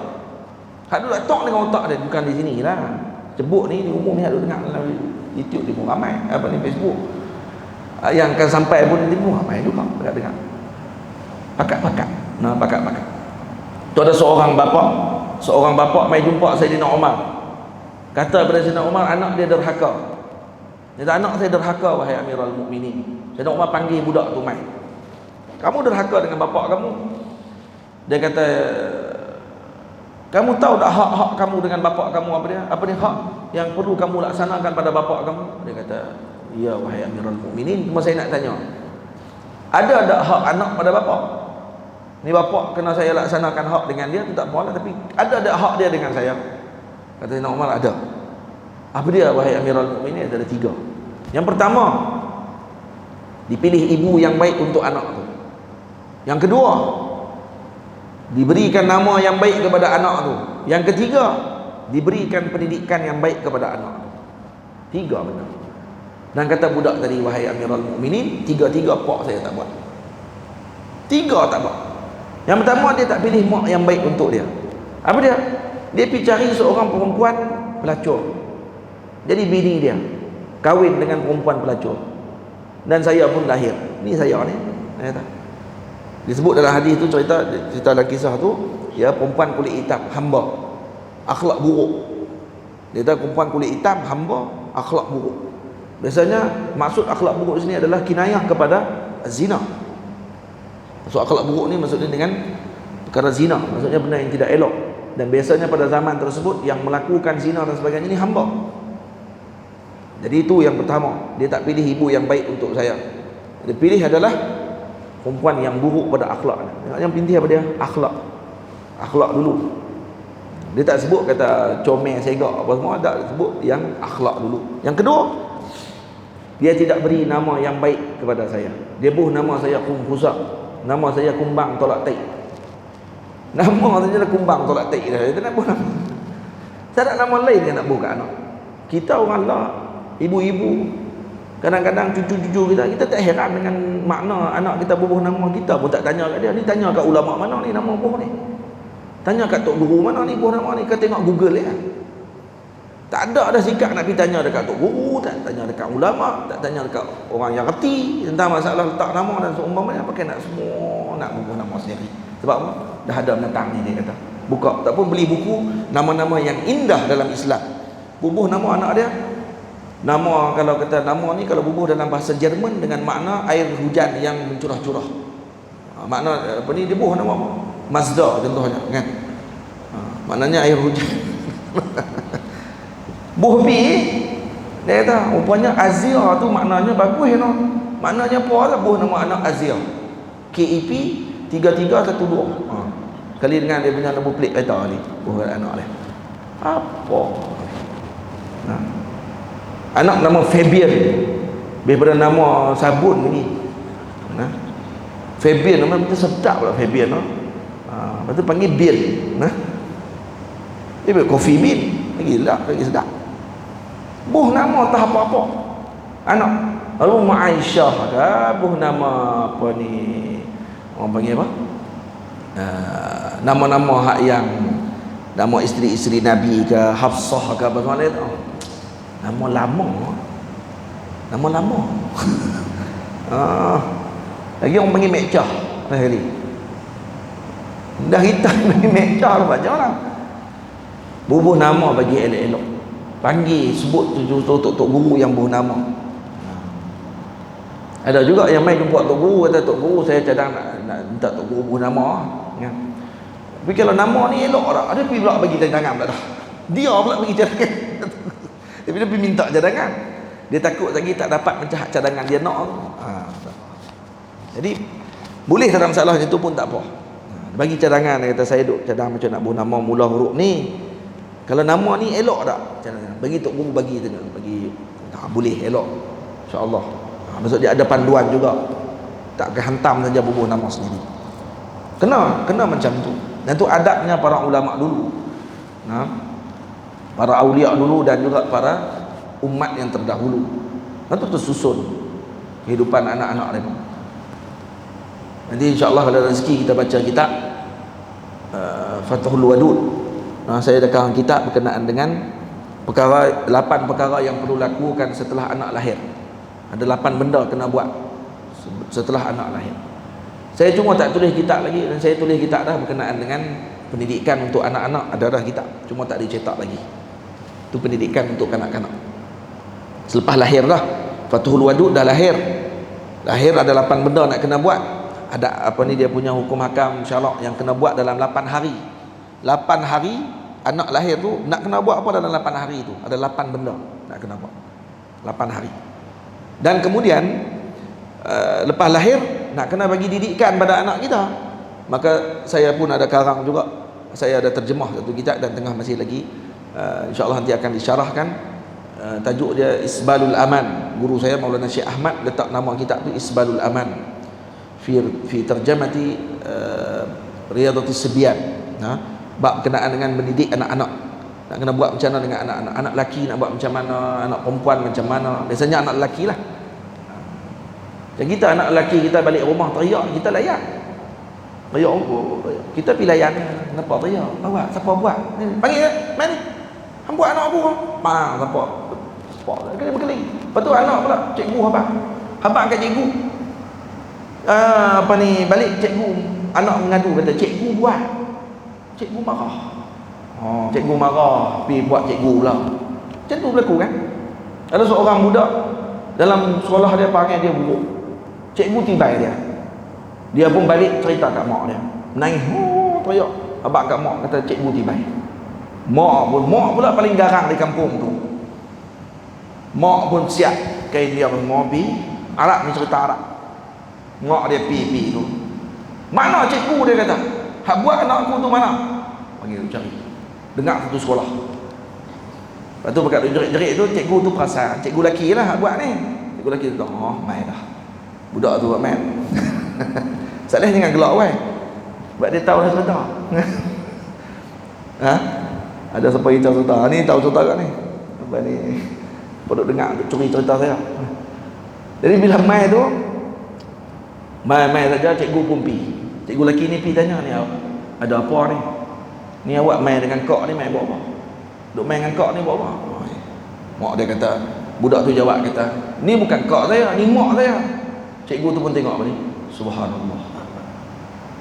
Hak duk tok dengan otak dia, bukan di sini lah. Cebuk ni di umum ni hak duk dengar dalam YouTube ni pun ramai, apa ni Facebook. Yang akan sampai pun nanti pun ramai juga dekat dengar. Pakat-pakat. Nah, pakat-pakat. Tu ada seorang bapa mai jumpa Saidina Umar. Kata kepada Saidina Umar, anak dia derhaka. Dia kata, anak saya derhaka wahai Amirul Mukminin. Saidina Umar panggil budak tu mai. Kamu derhaka dengan bapa kamu? Dia kata, kamu tahu tak hak-hak kamu dengan bapa kamu apa dia? Apa dia hak yang perlu kamu laksanakan pada bapa kamu? Dia kata, ya wahai Amirul Mukminin, cuma saya nak tanya, ada tak hak anak pada bapa? Ni bapa kena saya laksanakan hak dengan dia, tu tak apalah, tapi ada tak hak dia dengan saya? Kata Saidina Umar, ada. Apa dia wahai Amirul Mukminin? Ada 3. Yang pertama, dipilih ibu yang baik untuk anak tu. Yang kedua, diberikan nama yang baik kepada anak tu. Yang ketiga, diberikan pendidikan yang baik kepada anak tu. 3 benda. Dan kata budak tadi, wahai Amirul Mukminin, 3-3 pak saya tak buat. 3 tak buat. Yang pertama, dia tak pilih mak yang baik untuk dia. Apa dia? Dia pergi cari seorang perempuan pelacur. Jadi bini dia kahwin dengan perempuan pelacur. Dan saya pun lahir. Ni saya ni. Dia kata. Disebut dalam hadis tu, cerita dalam kisah tu, ya, perempuan kulit hitam, hamba, akhlak buruk. Dia kata perempuan kulit hitam, hamba, akhlak buruk. Biasanya maksud akhlak buruk di sini adalah kinayah kepada zina. Maksud akhlak buruk ni maksudnya dengan perkara zina, maksudnya benda yang tidak elok. Dan biasanya pada zaman tersebut yang melakukan zina dan sebagainya ini hamba. Jadi itu yang pertama, dia tak pilih ibu yang baik untuk saya. Dia pilih adalah perempuan yang buruk pada akhlak. Yang penting apa dia? Akhlak. Akhlak dulu. Dia tak sebut kata comel, segak apa semua, tak sebut yang akhlak dulu. Yang kedua, dia tidak beri nama yang baik kepada saya. Dia buh nama saya Kumpusa, nama saya Kumbang Tolak Tai. Nama saja dah Kumbang Tolak Tai dah. Dia tak nak buh nama. Tak ada nama lain yang nak buh kat anak. Kita orang lah, ibu-ibu, kadang-kadang cucu-cucu kita tak heran dengan makna anak kita bubuh nama, kita pun tak tanya kat dia. Ni tanya kat ulama mana ni nama bubuh ni. Tanya kat tok guru, mana ni buah nama ni? Kau tengok Google ya. Tak ada sikap nak pergi tanya dekat tok guru, tak tanya dekat ulama, tak tanya dekat orang yang reti tentang masalah letak nama dan seumpamanya. Pakai nak semua nak bubuh nama sendiri. Sebab apa? Dah ada menentang ni, dia kata. Buka, tak pun beli buku nama-nama yang indah dalam Islam. Bubuh nama anak dia. Nama, kalau kata nama ni kalau bubuh dalam bahasa Jerman dengan makna air hujan yang mencurah-curah. Makna apa ni, dia bubuh nama apa? Mazda contohnya kan. Maknanya air hujan. Buhbi dia kata rupanya Azia tu maknanya bagus no. Maknanya apa lah buh nama anak Azia. KEP 3312. Kali dengan dia punya nombor plate kereta ni, buh anak dia. Apa? Anak nama Fabian. Daripada nama sabun ni. Fabian nama betul sedap pula Fabian no. Lepas tu panggil Bean. Dia buat coffee bean. Lagi sedap. Buh nama tak apa-apa anak. Lalu Mak Aisyah ke, buh nama apa ni, orang panggil apa, nama-nama hak yang nama isteri-isteri Nabi ke, Hafsah ke, apa semua tu. Nama lama. Lagi orang panggil Mekcah kali. Dah hitam panggil Mekcah baca orang. Bubuh nama bagi elok-elok. Panggil, sebut tok guru yang bubuh nama. Ada juga yang main jumpa tok guru, kata tok guru saya cadang nak minta tok guru bubuh nama kan. Tapi kalau nama ni elok tak, ada pergi pula bagi cadangan pula dah. Dia pula bagi cadangan. Tapi dia pergi minta cadangan. Dia takut lagi tak dapat macam cadangan dia nak. Jadi boleh dalam masalah itu pun tak apa. Bagi cadangan, dia kata saya duk cadang macam nak bubuh nama mula huruf ni. Kalau nama ni elok tak? Bagi tok guru bagi tengok, bagi boleh elok. Insya-Allah. Maksud dia ada panduan juga. Tak kehantam saja bubuh nama sendiri. Kena macam tu. Dan tu adabnya para ulama dulu. Para aulia dulu dan juga para umat yang terdahulu. Dan tu tersusun kehidupan anak-anak mereka. Nanti insya-Allah kalau rezeki kita baca kitab Fathul Wadud. Saya ada karang kitab berkenaan dengan perkara 8 perkara yang perlu lakukan setelah anak lahir. Ada 8 benda kena buat setelah anak lahir. Saya cuma tak tulis kitab lagi, dan saya tulis kitab dah berkenaan dengan pendidikan untuk anak-anak, ada dah kitab, cuma tak dicetak lagi. Itu pendidikan untuk kanak-kanak. Selepas lahir dah, Fathul Wadud dah lahir. Lahir ada 8 benda nak kena buat. Ada apa ni dia punya hukum hakam syarak yang kena buat dalam 8 hari. 8 hari anak lahir tu nak kena buat apa dalam 8 hari tu? Ada 8 benda nak kena buat. 8 hari. Dan kemudian lepas lahir nak kena bagi didikan pada anak kita. Maka saya pun ada karang juga. Saya ada terjemah satu kitab dan tengah masih lagi insya-Allah nanti akan disyarahkan. Tajuk dia Isbalul Aman. Guru saya Maulana Syekh Ahmad letak nama kitab tu Isbalul Aman fi terjemati Riyadatus Sibyan. Bab berkenaan dengan mendidik anak-anak. Nak kena buat macam mana dengan anak-anak. Anak lelaki nak buat macam mana, anak perempuan macam mana. Biasanya anak lelaki lah. Dan kita anak lelaki kita balik rumah teriak, kita layan. Teriak apa? Kita pergi layan. Kenapa teriak? Bawa, siapa buat? Panggil, mari. Hang buat anak aku. Siapa? Siapa? Keling-keling. Lepas tu anak pula, cikgu abang. Abang kat cikgu. Apa ni, balik cikgu. Anak mengadu kata, cikgu buat. Cikgu marah. Cikgu marah, pergi buat cikgu pula. Macam tu berlaku kan? Ada seorang budak dalam sekolah dia panggil dia buruk. Cikgu tibai dia. Dia pun balik cerita kat mak dia. Menangis, teriak. Abang kat mak kata cikgu tibai. Mak pula paling garang di kampung tu. Mak pun siap kain dia semua pergi. Arab ni cerita Arab. Mak dia pergi tu. Mana cikgu dia kata? Hak buat anak aku tu mana? Panggil cari. Dengar satu sekolah. Lepas tu berkat jerit-jerit tu, cikgu tu perasan. Cikgu lelaki lah hak buat ni. Cikgu lelaki tu, main dah. Budak tu buat main. Saleh jangan gelak weh. Sebab dia tahu dah cerita. Ada siapa yang tahu cerita? Ni tahu cerita kat ni. Apa ni? Perlu dengar untuk curi cerita saya. Jadi bila main tu, main saja cikgu pun pergi. Cikgu lelaki ni pergi tanya ni, ada apa ni? Ni awak main dengan kok ni main buat apa? Duk main dengan kok ni buat apa? Mak dia kata, budak tu jawab kata, ni bukan kok saya, ni mak saya. Cikgu tu pun tengok apa ni? Subhanallah.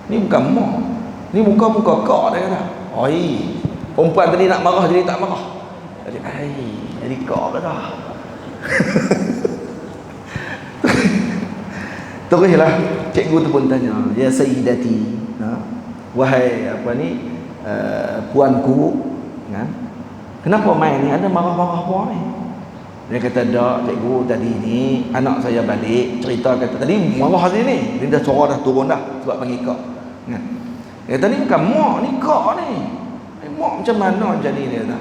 Ni bukan mak. Ni muka-muka kok dia kata. Oi, perempuan tadi nak marah jadi tak marah. Jadi kok kata. Teruslah cikgu tu pun tanya, ya sayyidati, wahai apa ni, puanku, kan? Kenapa main ni? Ada marah-marah apa ni? Dia kata, tak cikgu, tadi ni anak saya balik cerita kata tadi marah hari ni. Dia dah suara dah turun dah sebab panggil kak, kan? Dia kata ni bukan mak, ni kak ni. Mak macam mana jadi dia kata.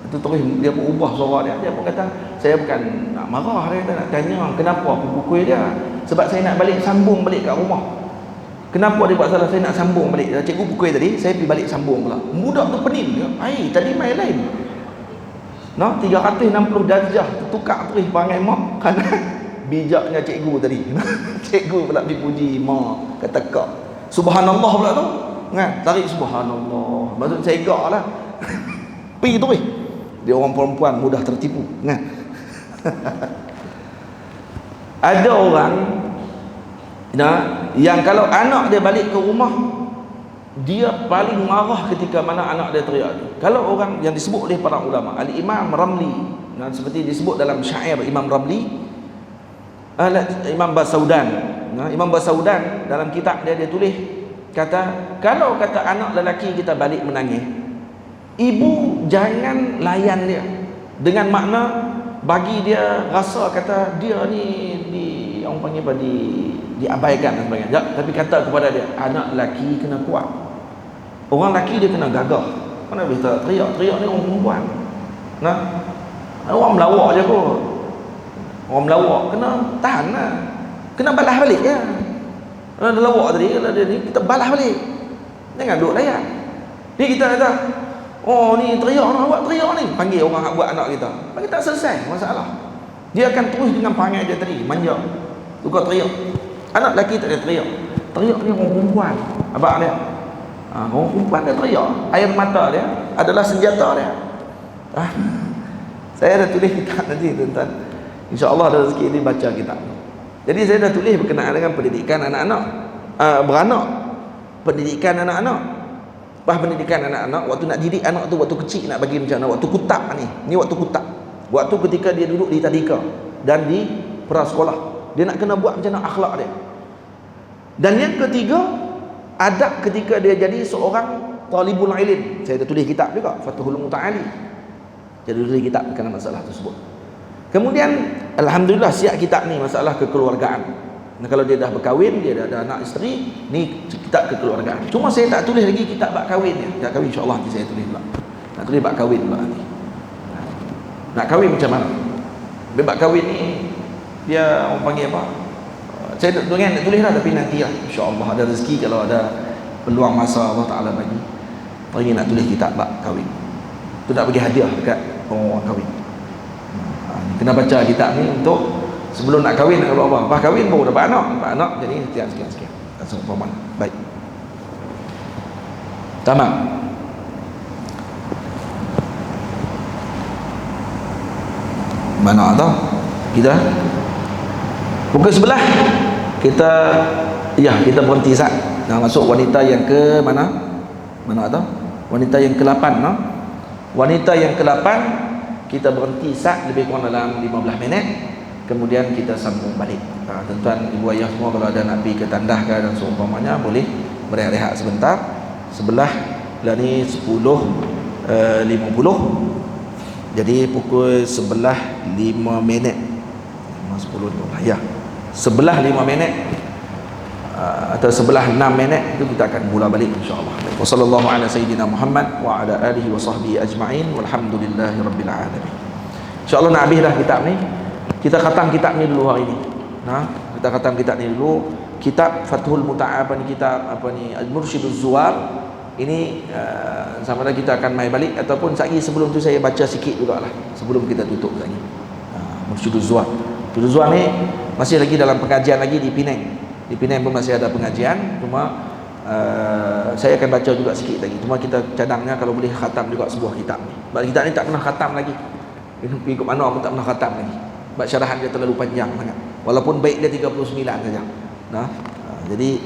Itu terus dia pun ubah suara dia. Dia pun kata, saya bukan nak marah, dia kata nak tanya kenapa aku pukul dia. Sebab saya nak balik sambung balik kat rumah. Kenapa dia buat salah, saya nak sambung balik. Cikgu pukul tadi, saya pergi balik sambung pula. Budak tu pening dia. Tadi main lain. 360 darjah tertukar terus perangai mak kerana bijaknya cikgu tadi. Cikgu pula dipuji mak, kata kak. Subhanallah pula tu. Kan? Tarik subhanallah. Maksud saya gak lah. Pergi terus. Dia orang perempuan mudah tertipu, kan? Ada orang yang kalau anak dia balik ke rumah, dia paling marah ketika mana anak dia teriak. Kalau orang yang disebut oleh para ulama, Al-Imam Ramli, seperti disebut dalam syair Imam Ramli, Imam Basaudan, Imam Basaudan dalam kitab dia tulis kata, kalau kata anak lelaki kita balik menangis, ibu jangan layan dia dengan makna bagi dia rasa kata dia ni orang panggil apa, diabaikan dan sebagainya. Tapi kata kepada dia, anak lelaki kena kuat. Orang lelaki dia kena gagah. Mana bisa teriak-teriak ni orang perempuan. Orang melawak je kot. Orang melawak kena tahan lah. Kena balas balik je. Kalau dia lawak tadi, kalau dia ni, kita balas balik. Jangan duduk layan. Ni kita kata, oh ni teriak, awak teriak ni. Panggil orang buat anak kita. Kita tak selesai masalah. Dia akan terus dengan perangai dia tadi, manja. Tukar teriak. Anak lelaki tak ada teriak. Teriak ni orang perempuan. Abang dia. Orang perempuan dia teriak. Air mata dia adalah senjata dia. Saya dah tulis kitab nanti tuan-tuan. InsyaAllah ada rezeki ini baca kitab. Jadi saya dah tulis berkenaan dengan pendidikan anak-anak, beranak. Pendidikan anak-anak. Pendidikan anak-anak, waktu nak didik anak tu, waktu kecil nak bagi macam mana, waktu kutak ni. Ni waktu kutak. Waktu ketika dia duduk di tadika dan di prasekolah. Dia nak kena buat macam mana akhlak dia. Dan yang ketiga, adab ketika dia jadi seorang talibul ilm. Saya dah tulis kitab juga, Fathul Muta'ali. Jadi tulis kitab berkenaan masalah tersebut. Kemudian alhamdulillah siap kitab ni masalah kekeluargaan. Kalau dia dah berkahwin, dia dah ada anak isteri, ni kitab kekeluargaan. Cuma saya tak tulis lagi kitab bab kahwin dia. Tak kahwin insya-Allah nanti saya tulis pula. Nak tulis bab kahwin pula nanti. Nak kahwin macam mana? Bab kahwin ni dia orang panggil apa? Saya tak tulis lah, tapi nanti lah insya-Allah ada rezeki, kalau ada peluang masa Allah Taala bagi. Lagi nak tulis kitab bab kahwin. Tu nak bagi hadiah dekat orang kahwin. Kena baca kitab ni untuk sebelum nak kahwin, nak buat apa? Lepas kahwin baru dapat anak, jadi sekian. Assalamualaikum. Baik. Tamam. Mana tahu? Kita pukul 11 kita berhenti sat. Dah masuk wanita yang ke mana? Mana tahu? Wanita yang ke-8, no? Wanita yang ke-8 kita berhenti sat lebih kurang dalam 15 minit. Kemudian kita sambung balik. Tuan-tuan, ibu ayah semua kalau ada nak pergi ke tandah ke dan seumpamanya, boleh berehat-rehat sebentar. Sebelah lah ni 10.50. Jadi pukul 11.05 minit. 10.15 ya. 11.05 minit atau 11.06 minit itu kita akan mula balik insya-Allah. Wassallallahu ala sayyidina Muhammad wa ala alihi wa sahbihi ajma'in walhamdulillahirabbil alamin. Insya-Allah nak habis dah kitab ni. Kita khatam kitab ni dulu hari ni. Kita khatam kitab ni dulu. Kitab Fathul Muta'ab ni, kitab apa ni, Al-Mursyiduz Zuwar. Ini sama ada kita akan mai balik ataupun sekali sebelum tu saya baca sikit jugalah sebelum kita tutup lagi. Mursyiduz Zuwar. Mursyiduz Zuwar ni masih lagi dalam pengajian lagi di Penang. Di Penang pun masih ada pengajian, cuma Saya akan baca juga sikit lagi. Cuma kita cadangnya kalau boleh khatam juga sebuah kitab ni. Sebab kitab ni tak pernah khatam lagi. Ikut mana pun tak pernah khatam lagi. Sebab syarahan dia terlalu panjang sangat. Walaupun baik dia 39 saja. Nah, jadi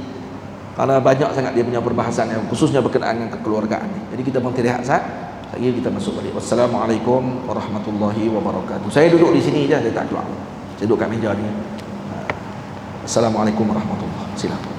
karena banyak sangat dia punya perbahasan yang khususnya berkenaan dengan kekeluargaan ni. Jadi kita mengtirihat sat, lagi kita masuk balik. Wassalamualaikum warahmatullahi wabarakatuh. Saya duduk di sini je, saya tak keluar. Saya duduk kat meja ni. Assalamualaikum warahmatullahi wabarakatuh. Silakan.